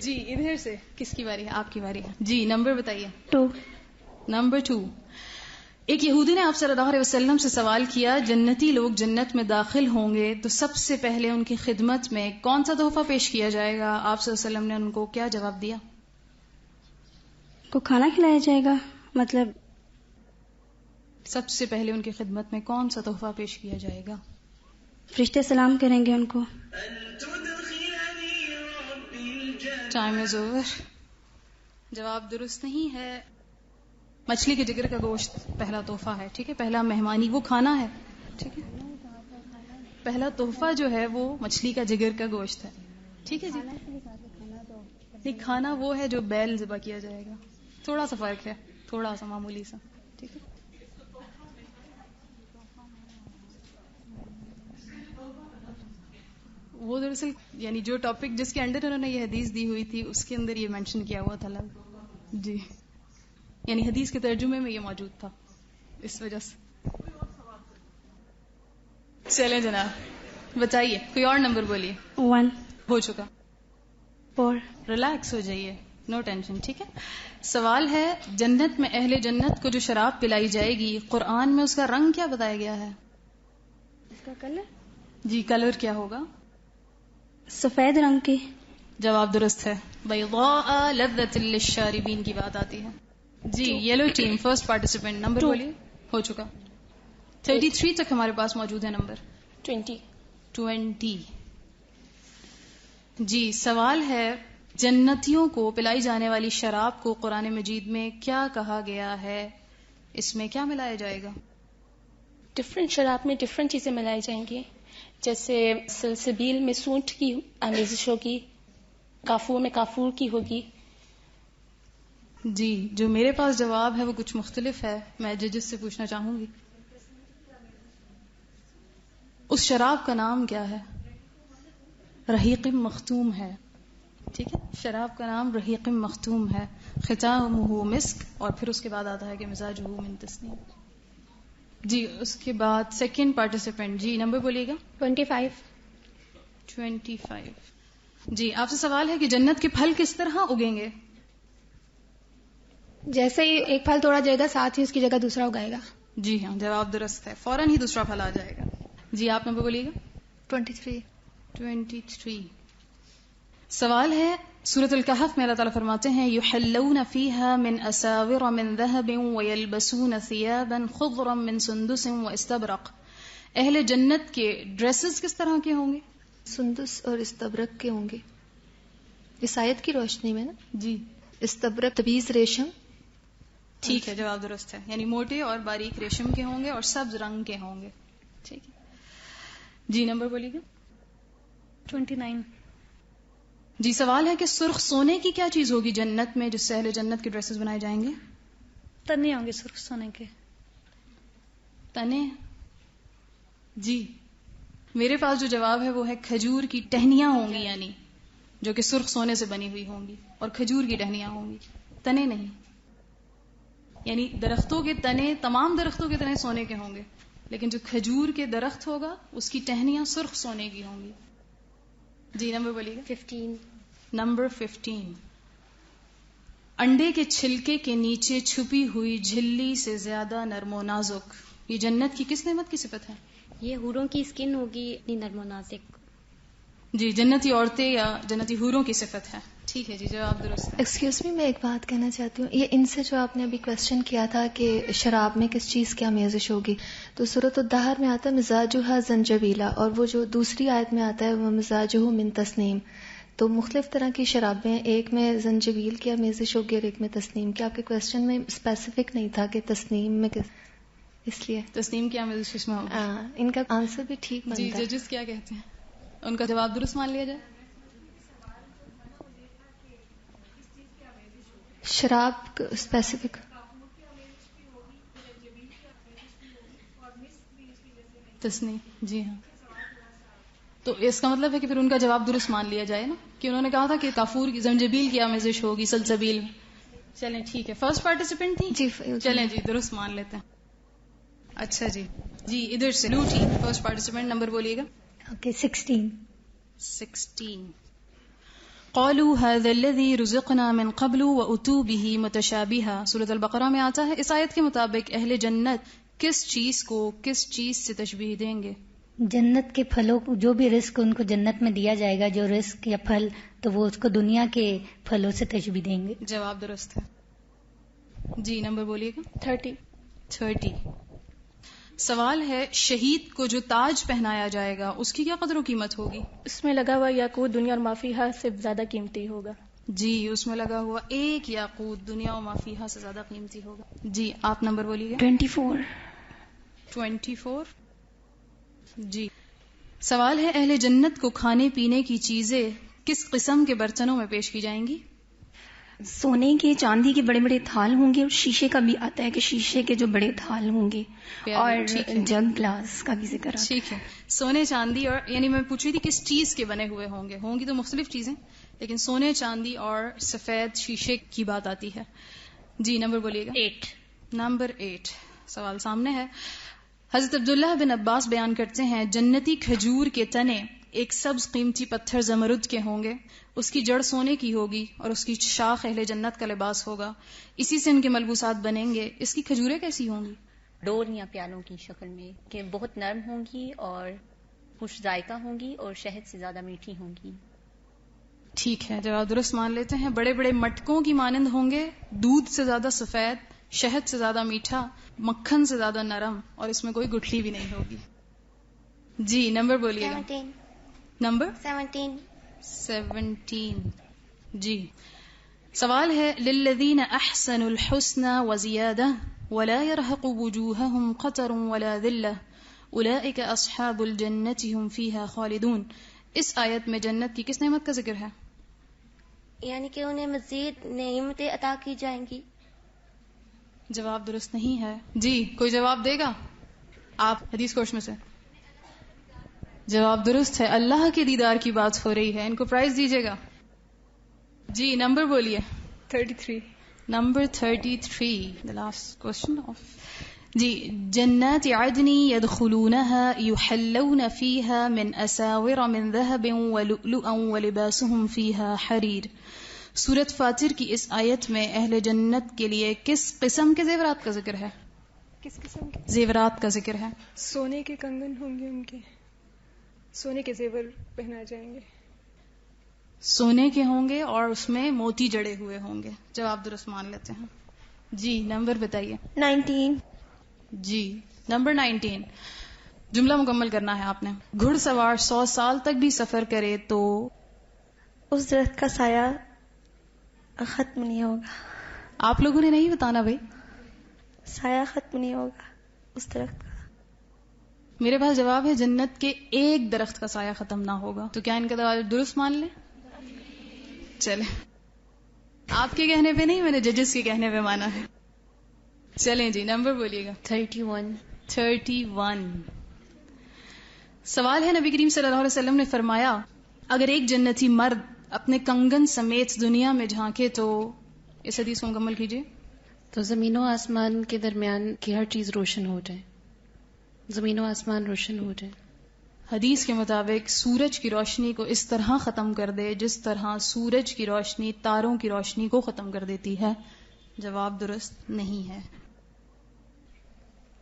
جی ادھر سے کس کی باری ہے؟ آپ کی باری ہے. جی نمبر بتائیے. 2. نمبر 2. ایک یہودی نے آپ صلی اللہ علیہ وسلم سے سوال کیا جنتی لوگ جنت میں داخل ہوں گے تو سب سے پہلے ان کی خدمت میں کون سا تحفہ پیش کیا جائے گا؟ آپ صلی اللہ علیہ وسلم نے ان کو کیا جواب دیا؟ کو کھانا کھلایا جائے گا. مطلب سب سے پہلے ان کی خدمت میں کون سا تحفہ پیش کیا جائے گا؟ فرشتے سلام کریں گے ان کو. Time is over. جواب درست نہیں ہے. مچھلی کے جگر کا گوشت پہلا تحفہ ہے. ٹھیک ہے، پہلا مہمانی وہ کھانا ہے. ٹھیک ہے، پہلا تحفہ جو ہے وہ مچھلی کا جگر کا گوشت ہے. ٹھیک ہے جی. نہیں، کھانا وہ ہے جو بیل ذبح کیا جائے گا. تھوڑا سا فرق ہے، تھوڑا سا معمولی سا. ٹھیک ہے، وہ دراصل یعنی جو ٹاپک جس کے انڈر انہوں نے یہ حدیث دی ہوئی تھی اس کے اندر یہ مینشن کیا ہوا تھا. جی یعنی حدیث کے ترجمے میں یہ موجود تھا، اس وجہ سے. چلیں جناب بتائیے، کوئی اور نمبر بولیے. 1. ہو چکا. 4. ریلیکس ہو جائیے، نو ٹینشن. ٹھیک ہے، سوال ہے جنت میں اہل جنت کو جو شراب پلائی جائے گی قرآن میں اس کا رنگ کیا بتایا گیا ہے؟ اس کا کلر؟ جی کلر کیا ہوگا؟ سفید رنگ کی. جواب درست ہے. بیضاء لذۃ للشاربین کی بات آتی ہے. جی yellow team first participant. Number بولیے. ہو چکا. 33 تک ہمارے پاس موجود ہے نمبر. 20. جی سوال ہے جنتیوں کو پلائی جانے والی شراب کو قرآن مجید میں کیا کہا گیا ہے؟ اس میں کیا ملایا جائے گا؟ ڈفرینٹ شراب میں ڈفرینٹ چیزیں ملائی جائیں گی. جیسے سلسبیل میں سونٹ کی آمیزش ہوگی، کافور میں کافور کی ہوگی. جی جو میرے پاس جواب ہے وہ کچھ مختلف ہے. میں ججز سے پوچھنا چاہوں گی اس شراب کا نام کیا ہے؟ رحیق مختوم ہے. ٹھیک ہے، شراب کا نام رحیق مختوم ہے. ختامہ مسک، اور پھر اس کے بعد آتا ہے کہ مزاجہ من تسنیم. جی اس کے بعد سیکنڈ پارٹیسپینٹ. جی نمبر بولیے گا. 25. جی آپ سے سوال ہے کہ جنت کے پھل کس طرح اگیں گے؟ جیسے ہی ایک پھل توڑا جائے گا ساتھ ہی اس کی جگہ دوسرا اگائے گا. جی ہاں جواب درست ہے. فوراً ہی دوسرا پھل آ جائے گا. جی آپ نمبر بولیے گا. 23. سوال ہے سورۃ الکہف میں اللہ تعالیٰ فرماتے ہیں یحلون فیہا من اساور من ذہب ویلبسون ثیابا خضرا من سندس واستبرق. اہل جنت کے ڈریسز کس طرح کے ہوں گے؟ سندس اور استبرق کے ہوں گے. اس آیت کی روشنی میں نا. جی استبرق تبیز ریشم. ٹھیک ہے جواب درست ہے. یعنی موٹے اور باریک ریشم کے ہوں گے اور سبز رنگ کے ہوں گے. ٹھیک ہے جی نمبر بولیے گا. 29. جی سوال ہے کہ سرخ سونے کی کیا چیز ہوگی جنت میں جس سے اہل جنت کے ڈریسز بنائے جائیں گے؟ تنے ہوں گے سرخ سونے کے. تنے؟ جی میرے پاس جو جواب ہے وہ ہے کھجور کی ٹہنیاں ہوں گی، یعنی جو کہ سرخ سونے سے بنی ہوئی ہوں گی، اور کھجور کی ٹہنیاں ہوں گی، تنے نہیں. یعنی درختوں کے تنے، تمام درختوں کے تنے سونے کے ہوں گے، لیکن جو کھجور کے درخت ہوگا اس کی ٹہنیاں سرخ سونے کی ہوں گی. جی نمبر بولیے گا. 15. نمبر 15. انڈے کے چھلکے کے نیچے چھپی ہوئی جھلی سے زیادہ نرم و نازک، یہ جنت کی کس نعمت کی صفت ہے؟ یہ حوروں کی اسکن ہوگی اتنی نرم و نازک. جی جنتی عورتیں یا جنتی حوروں کی صفت ہے. ٹھیک ہے جی جواب درست ہے. ایکسکیوز می، میں ایک بات کہنا چاہتی ہوں. یہ ان سے جو آپ نے ابھی کوشچن کیا تھا کہ شراب میں کس چیز کی آمیزش ہوگی، تو سورۃ الدہر میں آتا ہے مزاجھا زنجبیلا، اور وہ جو دوسری آیت میں آتا ہے وہ مزاجہ من تسنیم. تو مختلف طرح کی شرابیں، ایک میں زنجبیل کی آمیزش ہوگی اور ایک میں تسنیم کی. آپ کے کوشچن میں اسپیسیفک نہیں تھا کہ تسنیم میں کس، اس لیے تسنیم کی آمیزش اس میں ہوگی. ان کا آنسر بھی ٹھیک بنتا ہے. جی ججز کیا کہتے ہیں؟ ان کا جواب درست مان لیا جائے؟ شراب اسپیسیفک تسنیم. جی ہاں، تو اس کا مطلب ہے کہ پھر ان کا جواب درست مان لیا جائے نا، کہ انہوں نے کہا تھا کہ کافور کی زنجبیل کی آمیزش ہوگی سلسبیل. چلیں ٹھیک ہے. فرسٹ پارٹیسپینٹ تھی جی، چلیں جی درست مان لیتے ہیں. اچھا جی ادھر سے بلو ٹیم فرسٹ پارٹیسپینٹ. نمبر بولیے گا. اوکے. 16. قالوا هذا الذي رزقنا من قبل واتوا به متشابها. سورۃ البقرہ میں آتا ہے. اس آیت کے مطابق اہل جنت کس چیز کو کس چیز سے تشبیہ دیں گے؟ جنت کے پھلوں کو، جو بھی رزق ان کو جنت میں دیا جائے گا، جو رزق یا پھل، تو وہ اس کو دنیا کے پھلوں سے تشبیہ دیں گے. جواب درست ہے. جی نمبر بولیے گا. 30. سوال ہے شہید کو جو تاج پہنایا جائے گا اس کی کیا قدر و قیمت ہوگی؟ اس میں لگا ہوا یاقوت دنیا اور مافیہا سے زیادہ قیمتی ہوگا. جی اس میں لگا ہوا ایک یاقوت دنیا و مافیہا سے زیادہ قیمتی ہوگا. جی آپ نمبر بولیے گا. 24. جی سوال ہے اہل جنت کو کھانے پینے کی چیزیں کس قسم کے برتنوں میں پیش کی جائیں گی؟ سونے کے چاندی کے بڑے بڑے تھال ہوں گے، اور شیشے کا بھی آتا ہے کہ شیشے کے جو بڑے تھال ہوں گے، اور جگ گلاس کا بھی ذکر آتا ہے. ٹھیک ہے. سونے چاندی اور یعنی میں پوچھ رہی تھی کس چیز کے بنے ہوئے ہوں گی تو مختلف چیزیں، لیکن سونے چاندی اور سفید شیشے کی بات آتی ہے. جی نمبر بولیے گا. 8. نمبر 8 سوال سامنے ہے. حضرت عبداللہ بن عباس بیان کرتے ہیں جنتی کھجور کے تنے ایک سبز قیمتی پتھر زمرد کے ہوں گے، اس کی جڑ سونے کی ہوگی اور اس کی شاخ اہل جنت کا لباس ہوگا، اسی سے ان کے ملبوسات بنیں گے. اس کی کھجوریں کیسی ہوں گی؟ ڈور یا پیالوں کی شکل میں، کہ بہت نرم ہوں گی اور خوش ذائقہ ہوں گی اور شہد سے زیادہ میٹھی ہوں گی. ٹھیک ہے جواب درست مان لیتے ہیں. بڑے بڑے مٹکوں کی مانند ہوں گے، دودھ سے زیادہ سفید، شہد سے زیادہ میٹھا، مکھن سے زیادہ نرم، اور اس میں کوئی گٹھلی بھی نہیں ہوگی. جی نمبر بولیے گا. 17. نمبر 17. جی سوال ہے للذین احسنوا الحسنى وزیادہ ولا يرهق وجوههم قتر ولا ذلہ اولئک اصحاب الجنة هم فیہا خالدون. اس آیت میں جنت کی کس نعمت کا ذکر ہے؟ یعنی کہ انہیں مزید نعمتیں عطا کی جائیں گی. جواب درست نہیں ہے. جی کوئی جواب دے گا؟ آپ حدیث کوش میں سے. جواب درست ہے. اللہ کے دیدار کی بات ہو رہی ہے. ان کو پرائز دیجیے گا. جی نمبر بولیے. 33. Number 33 the last question of جی جنات عدن يدخلونها يحلون فيها من أساور من ذهب ولؤلؤا ولباسهم فيها حرير. سورۃ فاطر کی اس آیت میں اہل جنت کے لیے کس قسم کے زیورات کا ذکر ہے؟ کس قسم کے زیورات کا ذکر ہے؟ سونے کے کنگن ہوں گے، ان کے سونے کے زیور پہنائے جائیں گے. سونے کے ہوں گے اور اس میں موتی جڑے ہوئے ہوں گے. جواب درست مان لیتے ہیں. جی نمبر بتائیے. 19. جی نمبر 19 جملہ مکمل کرنا ہے آپ نے. گھڑ سوار 100 سال تک بھی سفر کرے تو اس درخت کا سایہ ختم نہیں ہوگا. آپ لوگوں نے نہیں بتانا بھائی. سایہ ختم نہیں ہوگا اس درخت کا. میرے پاس جواب ہے جنت کے ایک درخت کا سایہ ختم نہ ہوگا. تو کیا ان کا جواب درست مان لیں؟ چلیں آپ کے کہنے پہ نہیں، میں نے ججز کے کہنے پہ مانا ہے. چلیں جی نمبر بولیے گا. 31. سوال ہے نبی کریم صلی اللہ علیہ وسلم نے فرمایا اگر ایک جنتی مرد اپنے کنگن سمیت دنیا میں جھانکے تو اس حدیث کو مکمل کیجیے. تو زمین و آسمان کے درمیان کی ہر چیز روشن ہو جائے، زمین و آسمان روشن ہو جائے. حدیث کے مطابق سورج کی روشنی کو اس طرح ختم کر دے جس طرح سورج کی روشنی تاروں کی روشنی کو ختم کر دیتی ہے. جواب درست نہیں ہے.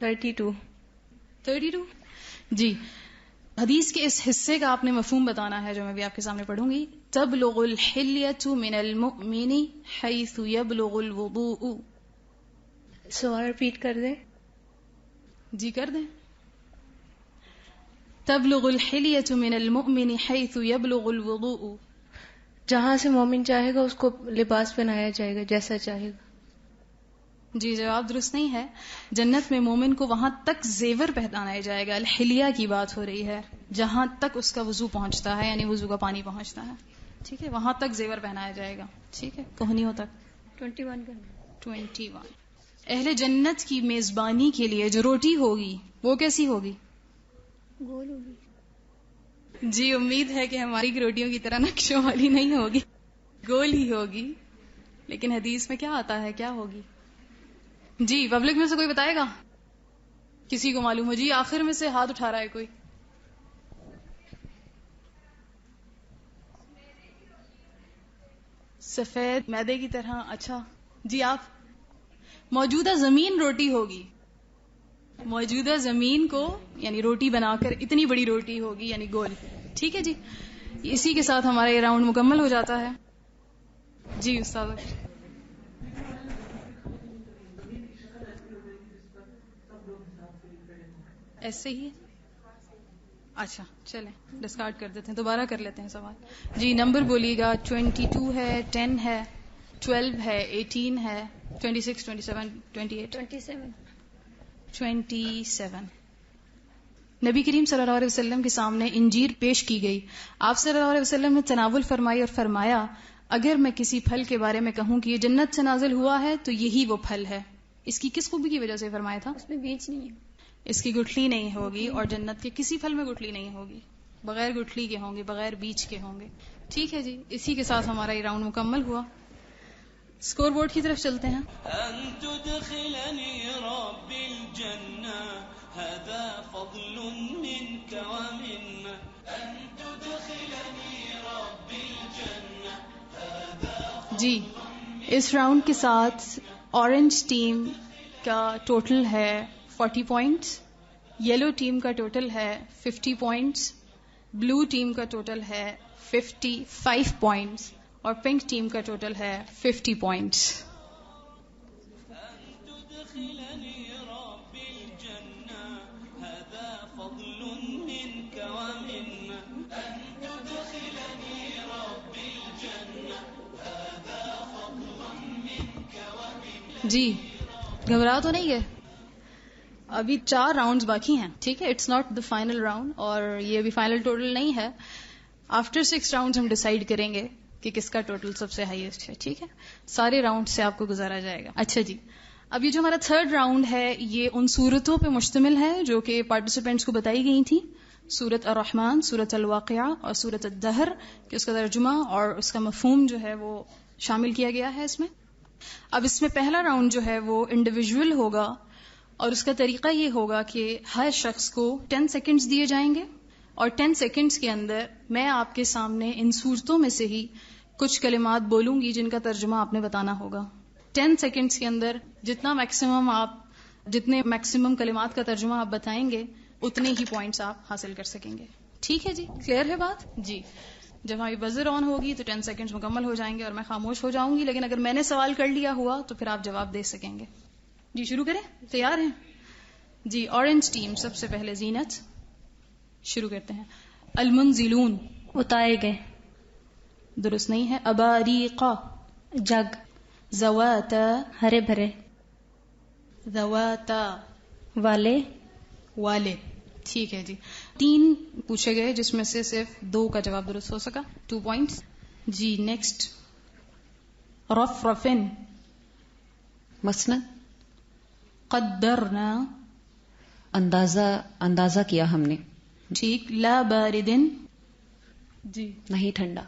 32 جی حدیث کے اس حصے کا آپ نے مفہوم بتانا ہے جو میں بھی آپ کے سامنے پڑھوں گی. تبلغ الحلیۃ من المؤمن حیث یبلغ الوضوء. سوال ریپیٹ کر دیں. جی کر دیں. تبلغ الحلیۃ من المؤمن حیث یبلغ الوضوء. جہاں سے مومن چاہے گا اس کو لباس پہنایا جائے گا جیسا چاہے گا. جی جواب درست نہیں ہے. جنت میں مومن کو وہاں تک زیور پہنایا جائے گا. الحلیہ کی بات ہو رہی ہے جہاں تک اس کا وضو پہنچتا ہے، یعنی وضو کا پانی پہنچتا ہے. ٹھیک ہے وہاں تک زیور پہنایا جائے گا. ٹھیک ہے کوہنیوں تک. 21 اہل جنت کی میزبانی کے لیے جو روٹی ہوگی وہ کیسی ہوگی؟ گول ہوگی. جی امید ہے کہ ہماری روٹیوں کی طرح نقشوں والی نہیں ہوگی، گول ہی ہوگی. لیکن حدیث میں کیا آتا ہے، کیا ہوگی؟ جی پبلک میں سے کوئی بتائے گا؟ کسی کو معلوم ہو؟ جی آخر میں سے ہاتھ اٹھا رہا ہے کوئی. سفید میدے کی طرح. اچھا جی آپ. موجودہ زمین روٹی ہوگی. موجودہ زمین کو یعنی روٹی بنا کر اتنی بڑی روٹی ہوگی یعنی گول. ٹھیک ہے جی. اسی کے ساتھ ہمارا یہ راؤنڈ مکمل ہو جاتا ہے. جی استاد ایسے ہی. اچھا چلیں ڈسکارڈ کر دیتے ہیں, دوبارہ کر لیتے ہیں سوال. جی نمبر بولیے گا. 22 ہے, 10 ہے, 12 ہے, 18 ہے, 26, 27, 28. 27. نبی کریم صلی اللہ علیہ وسلم کے سامنے انجیر پیش کی گئی. آپ صلی اللہ علیہ وسلم نے تناول فرمائی اور فرمایا اگر میں کسی پھل کے بارے میں کہوں کہ یہ جنت سے نازل ہوا ہے تو یہی وہ پھل ہے. اس کی کس خوبی کی وجہ سے فرمایا تھا؟ اس میں بیج نہیں ہے, اس کی گٹھلی نہیں ہوگی, اور جنت کے کسی پھل میں گٹھلی نہیں ہوگی. بغیر گٹھلی کے ہوں گے, بغیر بیج کے ہوں گے. ٹھیک ہے جی. اسی کے ساتھ ہمارا یہ راؤنڈ مکمل ہوا. اسکور بورڈ کی طرف چلتے ہیں. جی اس راؤنڈ کے ساتھ اورنج ٹیم کا ٹوٹل ہے 40 پوائنٹس, یلو ٹیم کا ٹوٹل ہے 50 پوائنٹس, بلو ٹیم کا ٹوٹل ہے 55 پوائنٹس, اور پنک ٹیم کا ٹوٹل ہے 50 پوائنٹس. جی گھبرا تو نہیں ہے, ابھی 4 راؤنڈز باقی ہیں. ٹھیک ہے, it's not the final round, اور یہ ابھی فائنل ٹوٹل نہیں ہے. آفٹر 6 راؤنڈز ہم ڈیسائیڈ کریں گے کہ کس کا ٹوٹل سب سے ہائیسٹ ہے. ٹھیک ہے, سارے راؤنڈ سے آپ کو گزارا جائے گا. اچھا جی, اب یہ جو ہمارا 3rd راؤنڈ ہے یہ ان صورتوں پہ مشتمل ہے جو کہ پارٹیسپینٹس کو بتائی گئی تھیں. سورۃ الرحمن, سورۃ الواقعہ اور سورۃ الدہر, کہ اس کا ترجمہ اور اس کا مفہوم جو ہے وہ شامل کیا گیا ہے اس میں. اب اس میں پہلا راؤنڈ جو ہے وہ انڈیویجول ہوگا, اور اس کا طریقہ یہ ہوگا کہ ہر شخص کو 10 سیکنڈز دیے جائیں گے, اور 10 سیکنڈز کے اندر میں آپ کے سامنے ان صورتوں میں سے ہی کچھ کلمات بولوں گی جن کا ترجمہ آپ نے بتانا ہوگا. 10 سیکنڈز کے اندر جتنے میکسیمم کلمات کا ترجمہ آپ بتائیں گے اتنے ہی پوائنٹس آپ حاصل کر سکیں گے. ٹھیک ہے جی, کلیئر ہے بات؟ جی جب ہماری بزر آن ہوگی تو 10 سیکنڈز مکمل ہو جائیں گے اور میں خاموش ہو جاؤں گی, لیکن اگر میں نے سوال کر لیا ہوا تو پھر آپ جواب دے سکیں گے. جی شروع کریں, تیار ہیں؟ جی اورنج ٹیم سب سے پہلے زینت شروع کرتے ہیں. المنزلون اتارے گئے. درست نہیں ہے. اباریقا جگ. زواتا ہرے بھرے. زواتا والے والے. ٹھیک ہے جی. 3 پوچھے گئے جس میں سے صرف 2 کا جواب درست ہو سکا, 2 پوائنٹس. جی نیکسٹ. رفرفن مسند. قدرنا اندازہ کیا ہم نے. ٹھیک. لا باردن جی نہیں ٹھنڈا.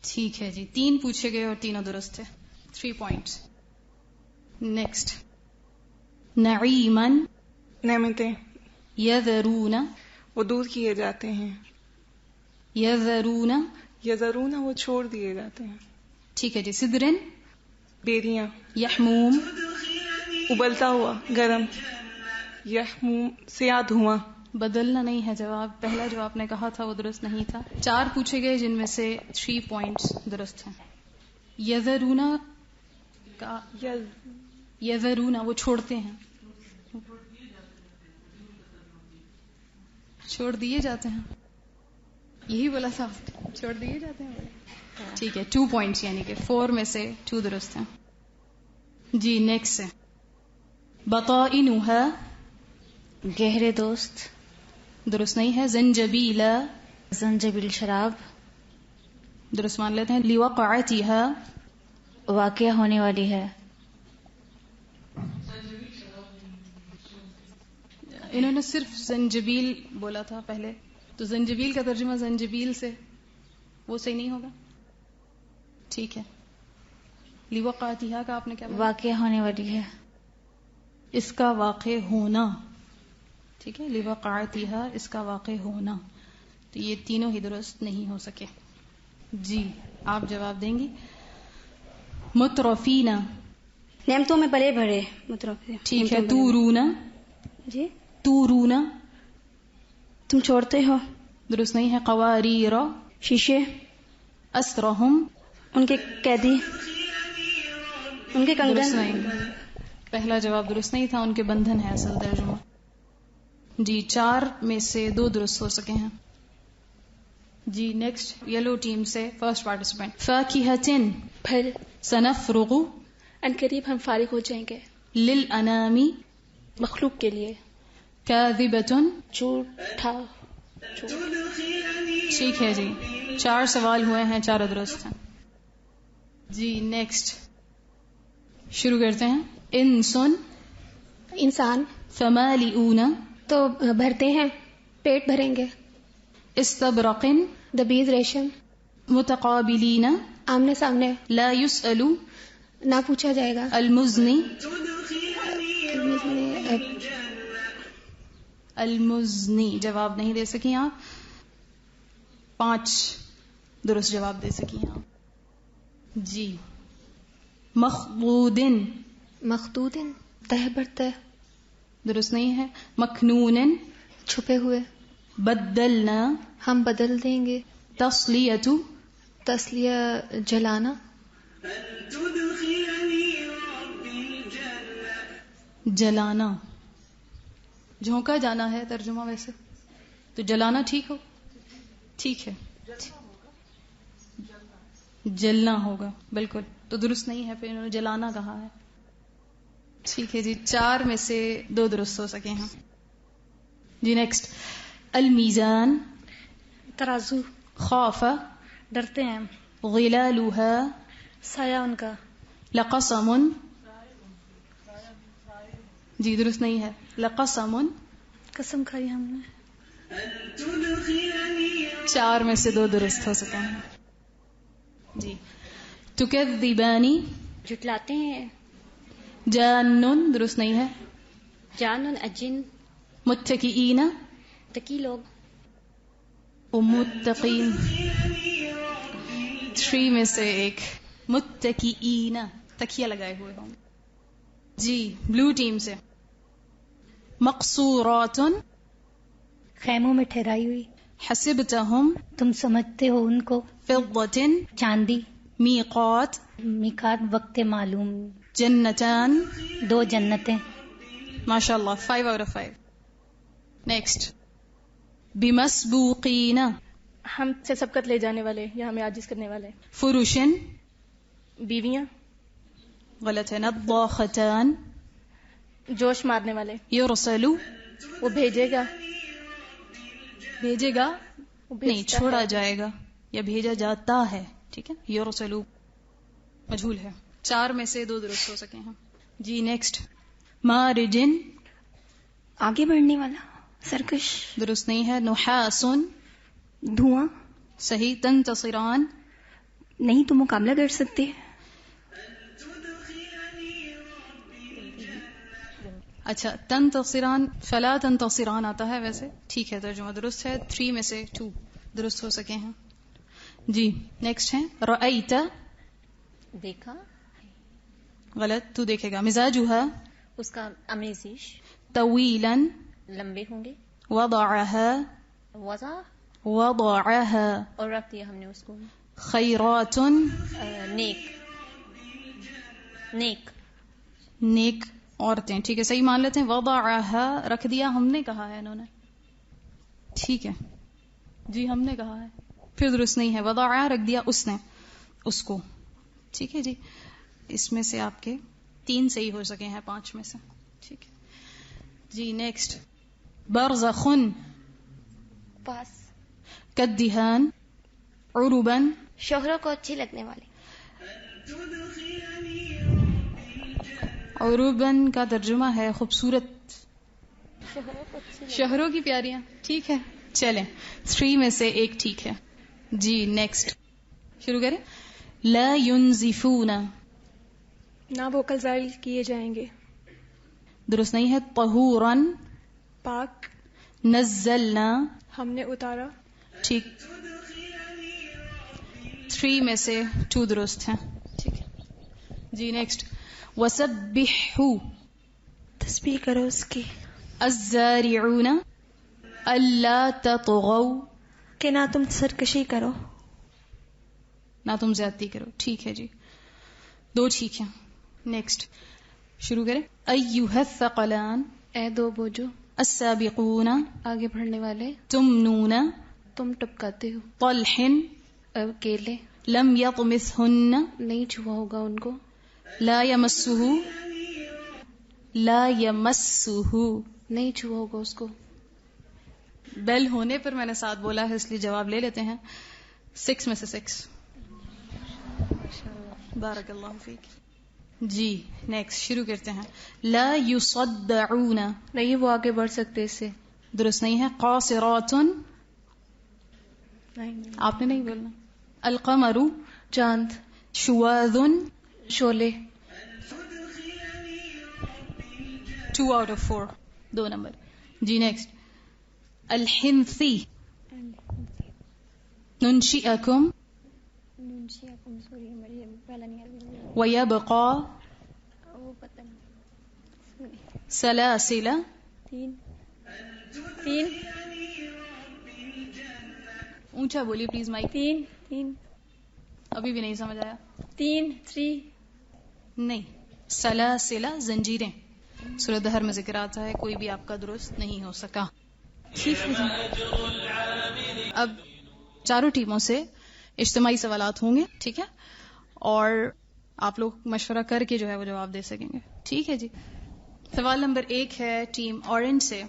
ٹھیک ہے جی. 3 پوچھے گئے اور تینوں درست ہے, 3 پوائنٹس. نیکسٹ. نعیمن نعمتیں. یذرون وہ دور کیے جاتے ہیں. یذرون یذرون وہ چھوڑ دیے جاتے ہیں. ٹھیک ہے جی. سدرن بیریاں. یحموم ابلتا ہوا گرم. یحموم سیاہ دھواں. بدلنا نہیں ہے جواب, پہلا جو آپ نے کہا تھا وہ درست نہیں تھا. 4 پوچھے گئے جن میں سے 3 پوائنٹس درست ہیں. یذرونا کا یذرونا وہ چھوڑتے ہیں, چھوڑ دیے جاتے ہیں. یہی بولا تھا, چھوڑ دیے جاتے ہیں. ٹھیک ہے, 2 پوائنٹس یعنی کہ 4 میں سے 2 درست ہیں. جی نیکسٹ ہے. بطائنها گہرے دوست. درست نہیں ہے. زنجبیلا زنجبیل شراب. درست مان لیتے ہیں. لوقعتها واقع ہونے والی ہے. انہوں نے صرف زنجبیل بولا تھا پہلے, تو زنجبیل کا ترجمہ زنجبیل سے وہ صحیح نہیں ہوگا. ٹھیک ہے. لوقعتها کا آپ نے کیا بولا؟ واقع ہونے والی ہے. اس کا واقع ہونا. ٹھیک ہے. لوقعتها اس کا واقع ہونا. تو یہ تینوں ہی درست نہیں ہو سکے. جی آپ جواب دیں گی. مترفینا. نعمتوں میں بڑے بڑے مترفی. ٹھیک ہے. تورونا. جی تورونا تم چھوڑتے ہو. درست نہیں ہے. قواریر. شیشے. اسرہم ان کے قیدی. ان کے کنگن. درست نہیں. پہلا جواب درست نہیں تھا. ان کے بندھن ہے اصل ترجمہ. جی 4 میں سے 2 درست ہو سکے ہیں. جی نیکسٹ یلو ٹیم سے فرسٹ پارٹیسپینٹ. فاکہۃ پھل. سنفرغ ان قریب ہم فارغ ہو جائیں گے. للانام مخلوق کے لیے. کاذبۃ جھوٹا. ٹھیک ہے جی. 4 سوال ہوئے ہیں, 4 درست ہیں. جی نیکسٹ شروع کرتے ہیں. انسن انسان. فمالئون تو بھرتے ہیں, پیٹ بھریں گے. استبرق دبیز ریشم. متقابلین آمنے سامنے. لا يسأل نہ پوچھا جائے گا. المزنی. المزنی جواب نہیں دے سکی آپ. 5 درست جواب دے سکی آپ. جی مخبود. مخدود تہ بر تہ. درست نہیں ہے. مکنون چھپے ہوئے. بدلنا ہم بدل دیں گے. تصلیۃ تسلیہ جلانا. جلانا جھونکا جانا ہے ترجمہ. ویسے تو جلانا ٹھیک ہو. ٹھیک ہے. جلنا ہوگا بالکل. تو درست نہیں ہے, پھر انہوں نے جلانا کہا ہے. ٹھیک ہے جی. 4 میں سے 2 درست ہو سکے ہیں. جی نیکسٹ. المیزان ترازو. خوف ڈرتے ہیں. ظلالها سایہ ان کا. لقسم جی درست نہیں ہے. لقسم قسم کھائی ہم نے. 4 میں سے 2 درست ہو سکے ہیں. جی تکذبانی جھٹلاتے ہیں. جانن درست نہیں ہے. جانن اجن. متکئین تکی لوگ. متقین 3 میں سے 1. متکئین تکیہ لگائے ہوئے ہوں. جی بلو ٹیم سے. مقصورات خیموں میں ٹھہرائی ہوئی. حسبتہم تم سمجھتے ہو ان کو. فضۃ چاندی. میقات میقات وقت معلوم. جنتان 2 جنتیں. ماشاء اللہ 5 out of 5. نیکسٹ. بمسبوقین ہم سے سبقت لے جانے والے یا ہمیں عاجز کرنے والے. فرشن بیویاں. غلط ہے. نضاختان جوش مارنے والے. یرسلو وہ بھیجے گا. بھیجے گا وہ نہیں, بھیجتا چھوڑا ہے. جائے گا یا بھیجا جاتا ہے. ٹھیک ہے. یرسلو مجھول ہے. 4 میں سے 2 درست ہو سکے ہیں. جی نیکسٹ. مارجن آگے بڑھنے والا. سرکش. درست نہیں ہے. نحاسن دھواں. صحیح. تنتصران نہیں تو مقابلہ کر سکتے. اچھا تنتصران فلا تنتصران آتا ہے ویسے. ٹھیک ہے ترجمہ درست ہے. 3 میں سے 2 درست ہو سکے ہیں. جی نیکسٹ ہے. رأیت دیکھا. غلط. تو دیکھے گا. مزاجها اس کا آمیزش. طویلا لمبے ہوں گے. وضعها وضع وضعها اور رکھ دیا ہم نے اس کو. خیرات نیک. نیک نیک عورتیں. ٹھیک ہے صحیح مان لیتے ہیں. وضعها رکھ دیا ہم نے کہا ہے انہوں نے. ٹھیک ہے جی ہم نے کہا ہے. پھر درست نہیں ہے. وضعها رکھ دیا اس نے اس کو. ٹھیک ہے جی. اس میں سے آپ کے 3 صحیح ہو سکے ہیں 5 میں سے. ٹھیک ہے جی نیکسٹ. برزخن پاس. کدہان عربا شوہروں کو اچھی لگنے والی. عربن کا ترجمہ ہے خوبصورت. شوہروں کو اچھی شوہروں کی پیاریاں. ٹھیک ہے چلیں 3 میں سے 1 ٹھیک ہے. جی نیکسٹ شروع کریں. لا ينزفون نہ ووکل زائل کیے جائیں گے. درست نہیں ہے. طہورا پاک. نزلنا ہم نے اتارا. ٹھیک. 3 میں سے 2 درست ہیں. ٹھیک ہے جی نیکسٹ وسبحوا تسبیح کرو اس کی. الزارعون الا تطغوا کہ نہ تم سرکشی کرو. نہ تم زیادتی کرو. ٹھیک ہے جی, 2 ٹھیک ہیں. نیکسٹ شروع کریں. ایھا الثقلان اے 2 بوجھو. السابقون آگے بڑھنے والے. تمنون تم ٹپکاتے ہو. طلح کیلے. لم یطمثہن نہیں چھوا ہوگا ان کو. لا یمسہ نہیں چھوا ہوگا اس کو. بیل ہونے پر میں نے 7 بولا ہے اس لیے جواب لے لیتے ہیں. 6 میں سے 6. بارک اللہ فیک. جی نیکسٹ شروع کرتے ہیں. لا یصدعون نہیں وہ آگے بڑھ سکتے اس سے. درست نہیں ہے. قاصرات آپ نے نہیں بولنا. القمر چاند. شواذ شولے. 2 out of 4 2 نمبر. جی نیکسٹ. الحنثی ننشئکم ویبقى سلاسل. 3 اونچا بولیے پلیز مائک. 3 ابھی بھی نہیں سمجھ آیا. 3 نہیں, سلاسل زنجیریں. سورۃ دہر میں ذکر آتا ہے. کوئی بھی آپ کا درست نہیں ہو سکا. ٹھیک ہے. اب چاروں ٹیموں سے اجتماعی سوالات ہوں گے. ٹھیک ہے, اور آپ لوگ مشورہ کر کے جو ہے وہ جواب دے سکیں گے. ٹھیک ہے جی. سوال نمبر 1 ہے ٹیم اورنج سے.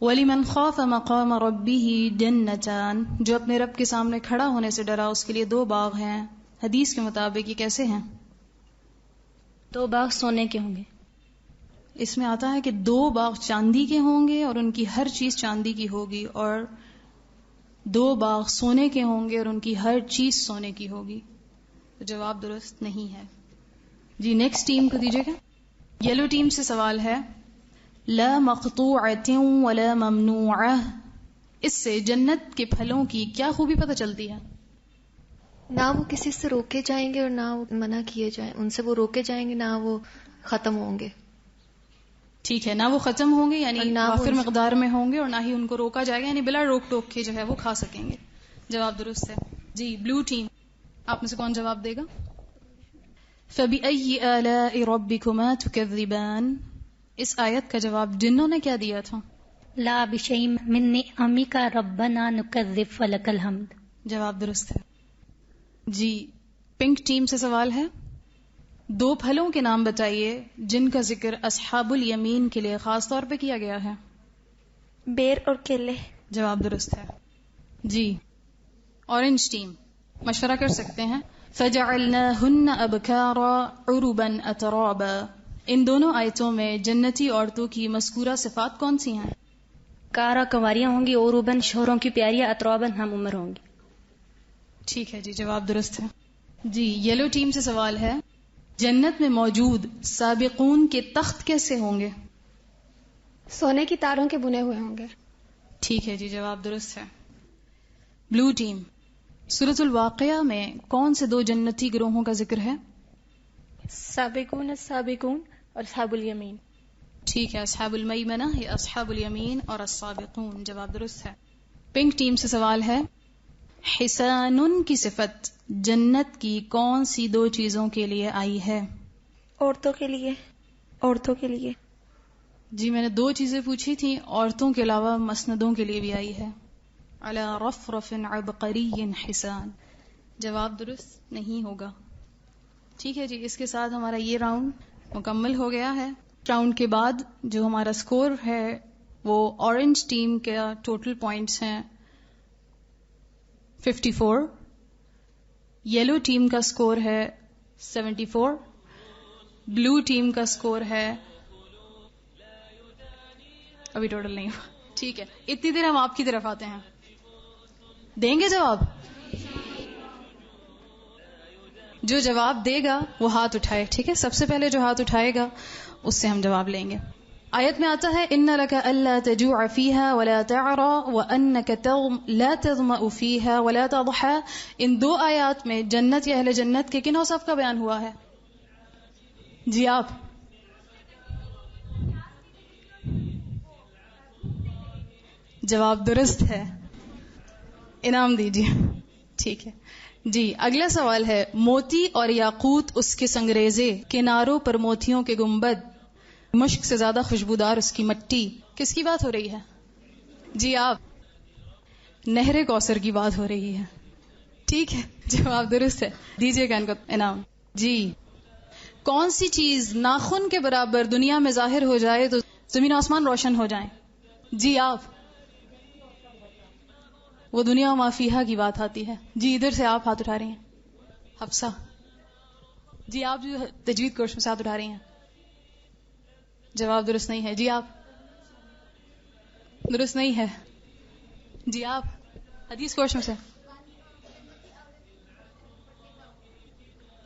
وَلِمَنْ خَافَ مَقَامَ رَبِّهِ جَنَّتَانِ جو اپنے رب کے سامنے کھڑا ہونے سے ڈرا اس کے لیے 2 باغ ہیں. حدیث کے مطابق یہ کیسے ہیں؟ 2 باغ سونے کے ہوں گے. اس میں آتا ہے کہ 2 باغ چاندی کے ہوں گے اور ان کی ہر چیز چاندی کی ہوگی, اور 2 باغ سونے کے ہوں گے اور ان کی ہر چیز سونے کی ہوگی. تو جواب درست نہیں ہے. جی نیکسٹ ٹیم کو دیجیے گا. یلو ٹیم سے سوال ہے. لا مقطوعۃ ولا ممنوعہ اس سے جنت کے پھلوں کی کیا خوبی پتہ چلتی ہے؟ نہ وہ کسی سے روکے جائیں گے اور نہ وہ منع کیے جائیں. ان سے وہ روکے جائیں گے نہ وہ ختم ہوں گے. ٹھیک ہے, نہ وہ ختم ہوں گے یعنی وافر مقدار میں ہوں گے, اور نہ ہی ان کو روکا جائے گا یعنی بلا روک ٹوک کے جو ہے وہ کھا سکیں گے. جواب درست ہے. جی بلو ٹیم, آپ میں سے کون جواب دے گا؟ فَبِأَيِّ آلَاءِ رَبِّكُمَا تُكَذِّبَانِ اس آیت کا جواب جنوں نے کیا دیا تھا؟ لا بشیء من نعمک ربنا نکذب فلک الحمد. جواب درست ہے. جی پنک ٹیم سے سوال ہے. 2 پھلوں کے نام بتائیے جن کا ذکر اصحاب الیمین کے لیے خاص طور پہ کیا گیا ہے. بیر اور کیلے. جواب درست ہے. جی اورنج ٹیم مشورہ کر سکتے ہیں. فَجَعَلْنَاهُنَّ أَبْكَارًا عُرُبًا أَتْرَابًا ان دونوں آیتوں میں جنتی عورتوں کی مذکورہ صفات کون سی ہیں؟ کارا کنواریاں ہوں گی, عروباً شوہروں کی پیاریاں, اتراباً ہم عمر ہوں گی. ٹھیک ہے جی, جواب درست ہے. جی یلو ٹیم سے سوال ہے. جنت میں موجود سابقون کے تخت کیسے ہوں گے؟ سونے کی تاروں کے بنے ہوئے ہوں گے. ٹھیک ہے جی, جواب درست ہے. بلو ٹیم سورۃ الواقعہ میں کون سے 2 جنتی گروہوں کا ذکر ہے؟ سابقون السابقون اور اصحاب الیمین. ٹھیک ہے, اصحاب المیمنہ یا اصحاب الیمین اور السابقون. جواب درست ہے. پنک ٹیم سے سوال ہے. حسان کی صفت جنت کی کون سی 2 چیزوں کے لیے آئی ہے؟ عورتوں کے لیے. عورتوں کے لیے. جی میں نے 2 چیزیں پوچھی تھیں, عورتوں کے علاوہ مسندوں کے لیے بھی آئی ہے. علی رفرف عبقری حسان. جواب درست نہیں ہوگا. ٹھیک ہے جی, اس کے ساتھ ہمارا یہ راؤنڈ مکمل ہو گیا ہے. راؤنڈ کے بعد جو ہمارا سکور ہے وہ اورنج ٹیم کا ٹوٹل پوائنٹس ہیں 54, یلو ٹیم کا سکور ہے 74, بلو ٹیم کا سکور ہے ابھی ٹوٹل نہیں ہوا. ٹھیک ہے, اتنی دیر ہم آپ کی طرف آتے ہیں. دیں گے جواب؟ جو جواب دے گا وہ ہاتھ اٹھائے. ٹھیک ہے, سب سے پہلے جو ہاتھ اٹھائے گا اس سے ہم جواب لیں گے. آیت میں آتا ہے ان لک الا تجوع فیہا ولا تعرى وانک لا تظمأ فیہا ولا تضحى. ان 2 آیات میں جنت یا اہل جنت کے کن اوصاف کا بیان ہوا ہے؟ جی آپ. جواب درست ہے, انعام دیجیے. ٹھیک ہے جی. اگلا سوال ہے, موتی اور یاقوت اس کے سنگریزے, کناروں پر موتیوں کے گنبد, مشک سے زیادہ خوشبودار اس کی مٹی, کس کی بات ہو رہی ہے؟ جی آپ. نہر کوثر کی بات ہو رہی ہے. ٹھیک ہے, جواب درست ہے, دیجیے گا ان کو انعام. جی. کون سی چیز ناخن کے برابر دنیا میں ظاہر ہو جائے تو زمین و آسمان روشن ہو جائیں؟ جی آپ. وہ دنیا و ما فیہا کی بات آتی ہے. جی ادھر سے آپ ہاتھ اٹھا رہی ہیں, حفصہ. جی آپ جو تجوید کورس میں سے ہاتھ اٹھا رہی ہیں. جواب درست نہیں ہے. جی آپ. درست نہیں ہے. جی آپ. حدیث کورس میں سے.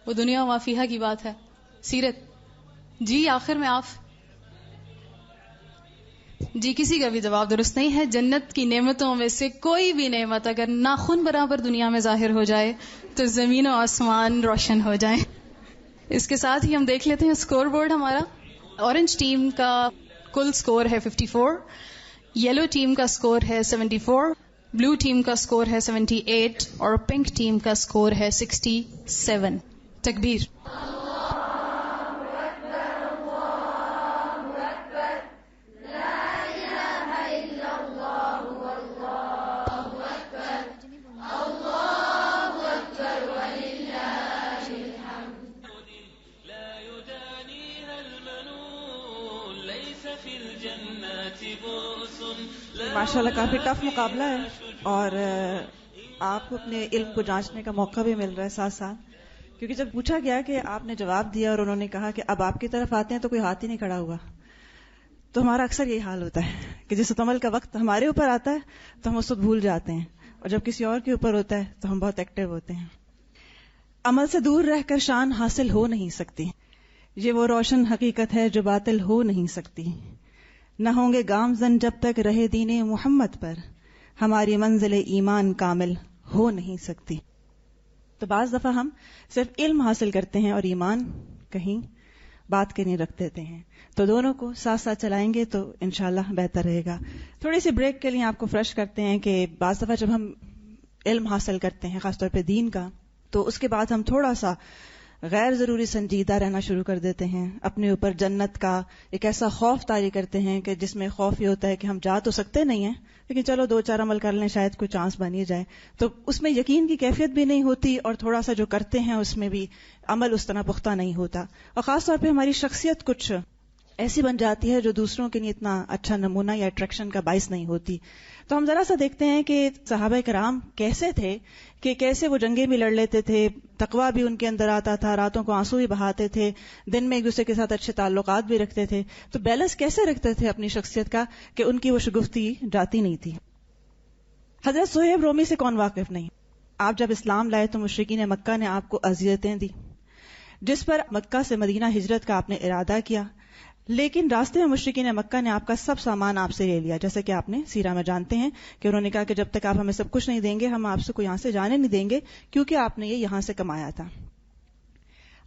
وہ دنیا و ما فیہا کی بات ہے. سیرت. جی آخر میں آپ. جی کسی کا بھی جواب درست نہیں ہے. جنت کی نعمتوں میں سے کوئی بھی نعمت اگر ناخن برابر دنیا میں ظاہر ہو جائے تو زمین و آسمان روشن ہو جائیں. اس کے ساتھ ہی ہم دیکھ لیتے ہیں اسکور بورڈ ہمارا. اورنج ٹیم کا کل سکور ہے 54, یلو ٹیم کا سکور ہے 74, بلو ٹیم کا سکور ہے 78 اور پنک ٹیم کا سکور ہے 67. تکبیر. ماشاءاللہ کافی ٹف مقابلہ ہے, اور آپ کو اپنے علم کو جانچنے کا موقع بھی مل رہا ہے ساتھ ساتھ, کیونکہ جب پوچھا گیا کہ آپ نے جواب دیا اور انہوں نے کہا کہ اب آپ کی طرف آتے ہیں تو کوئی ہاتھ ہی نہیں کھڑا ہوا, تو ہمارا اکثر یہی حال ہوتا ہے کہ جس عمل کا وقت ہمارے اوپر آتا ہے تو ہم اس وقت بھول جاتے ہیں, اور جب کسی اور کے اوپر ہوتا ہے تو ہم بہت ایکٹیو ہوتے ہیں. عمل سے دور رہ کر شان حاصل ہو نہیں سکتی, یہ وہ روشن حقیقت ہے جو باطل ہو نہیں سکتی. نہ ہوں گے گامزن جب تک رہے دین محمد پر, ہماری منزل ایمان کامل ہو نہیں سکتی. تو بعض دفعہ ہم صرف علم حاصل کرتے ہیں اور ایمان کہیں بات کے نہیں رکھ دیتے ہیں, تو دونوں کو ساتھ ساتھ چلائیں گے تو انشاءاللہ بہتر رہے گا. تھوڑی سی بریک کے لیے آپ کو فریش کرتے ہیں کہ بعض دفعہ جب ہم علم حاصل کرتے ہیں خاص طور پہ دین کا, تو اس کے بعد ہم تھوڑا سا غیر ضروری سنجیدہ رہنا شروع کر دیتے ہیں. اپنے اوپر جنت کا ایک ایسا خوف طاری کرتے ہیں کہ جس میں خوف یہ ہوتا ہے کہ ہم جا تو سکتے نہیں ہیں, لیکن چلو 2-4 عمل کر لیں, شاید کوئی چانس بن ہی جائے. تو اس میں یقین کی کیفیت بھی نہیں ہوتی, اور تھوڑا سا جو کرتے ہیں اس میں بھی عمل اس طرح پختہ نہیں ہوتا, اور خاص طور پہ ہماری شخصیت کچھ ایسی بن جاتی ہے جو دوسروں کے لیے اتنا اچھا نمونہ یا اٹریکشن کا باعث نہیں ہوتی. تو ہم ذرا سا دیکھتے ہیں کہ صحابہ کرام کیسے تھے, کہ کیسے وہ جنگیں بھی لڑ لیتے تھے, تقویٰ بھی ان کے اندر آتا تھا, راتوں کو آنسو بھی بہاتے تھے, دن میں ایک دوسرے کے ساتھ اچھے تعلقات بھی رکھتے تھے. تو بیلنس کیسے رکھتے تھے اپنی شخصیت کا کہ ان کی وہ شگفتی جاتی نہیں تھی. حضرت صہیب رومی سے کون واقف نہیں؟ آپ جب اسلام لائے تو مشرکین مکہ نے آپ کو اذیتیں دی, جس پر مکہ سے مدینہ ہجرت کا آپ نے ارادہ کیا, لیکن راستے میں مشرکین مکہ نے آپ کا سب سامان آپ سے لے لیا. جیسے کہ آپ نے سیرہ میں جانتے ہیں کہ انہوں نے کہا کہ جب تک آپ ہمیں سب کچھ نہیں دیں گے ہم آپ سے کوئی یہاں سے جانے نہیں دیں گے, کیونکہ آپ نے یہ یہاں سے کمایا تھا.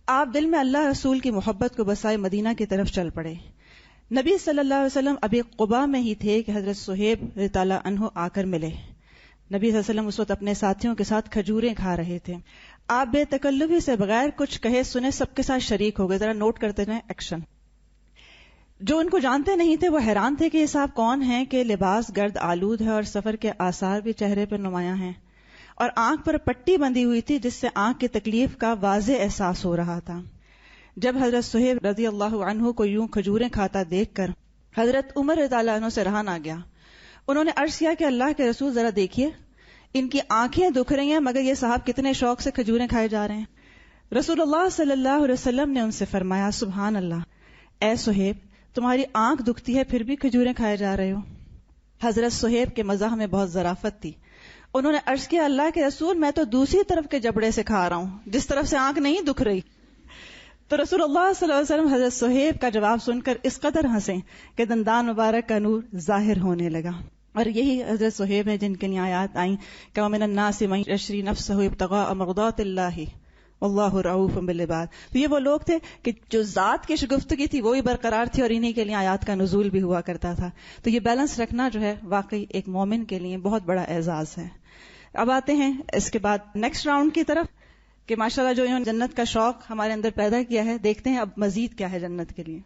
آپ دل میں اللہ رسول کی محبت کو بسائے مدینہ کی طرف چل پڑے. نبی صلی اللہ علیہ وسلم ابھی قباء میں ہی تھے کہ حضرت صہیب رضی اللہ عنہ آ کر ملے. نبی صلی اللہ علیہ وسلم اس وقت اپنے ساتھیوں کے ساتھ کھجوریں کھا رہے تھے. آپ بے تکلفی سے بغیر کچھ کہے سنے سب کے ساتھ شریک ہو گئے. ذرا نوٹ کرتے جائیں ایکشن. جو ان کو جانتے نہیں تھے وہ حیران تھے کہ یہ صاحب کون ہیں کہ لباس گرد آلود ہے اور سفر کے آثار بھی چہرے پر نمایاں ہیں, اور آنکھ پر پٹی بندھی ہوئی تھی جس سے آنکھ کی تکلیف کا واضح احساس ہو رہا تھا. جب حضرت صہیب رضی اللہ عنہ کو یوں کھجوریں کھاتا دیکھ کر حضرت عمر رضی اللہ عنہ سے رہا نہ گیا. انہوں نے عرض کیا کہ اللہ کے رسول ذرا دیکھیے, ان کی آنکھیں دکھ رہی ہیں مگر یہ صاحب کتنے شوق سے کھجوریں کھائے جا رہے ہیں. رسول اللہ صلی اللہ علیہ وسلم نے ان سے فرمایا, سبحان اللہ, اے صہیب تمہاری آنکھ دکھتی ہے پھر بھی کھجوریں کھائے جا رہے ہو. حضرت صہیب کے مزاح میں بہت ظرافت تھی. انہوں نے عرض کیا, اللہ کے رسول میں تو دوسری طرف کے جبڑے سے کھا رہا ہوں جس طرف سے آنکھ نہیں دکھ رہی. تو رسول اللہ صلی اللہ علیہ وسلم حضرت صہیب کا جواب سن کر اس قدر ہنسے کہ دندان مبارک کا نور ظاہر ہونے لگا. اور یہی حضرت صہیب ہیں جن کے لیے آیات آئیں کہ وَمِنَ النَّاسِ مَن يَشْرِي نَفْسَهُ ابْتِغَاءَ مَرْضَاتِ اللَّهِ اللہ رؤوف بالعباد. تو یہ وہ لوگ تھے کہ جو ذات کی شگفتگی تھی وہی برقرار تھی اور انہی کے لیے آیات کا نزول بھی ہوا کرتا تھا. تو یہ بیلنس رکھنا جو ہے واقعی ایک مومن کے لیے بہت بڑا اعزاز ہے. اب آتے ہیں اس کے بعد نیکسٹ راؤنڈ کی طرف کہ ماشاءاللہ جو انہوں نے جنت کا شوق ہمارے اندر پیدا کیا ہے، دیکھتے ہیں اب مزید کیا ہے جنت کے لیے.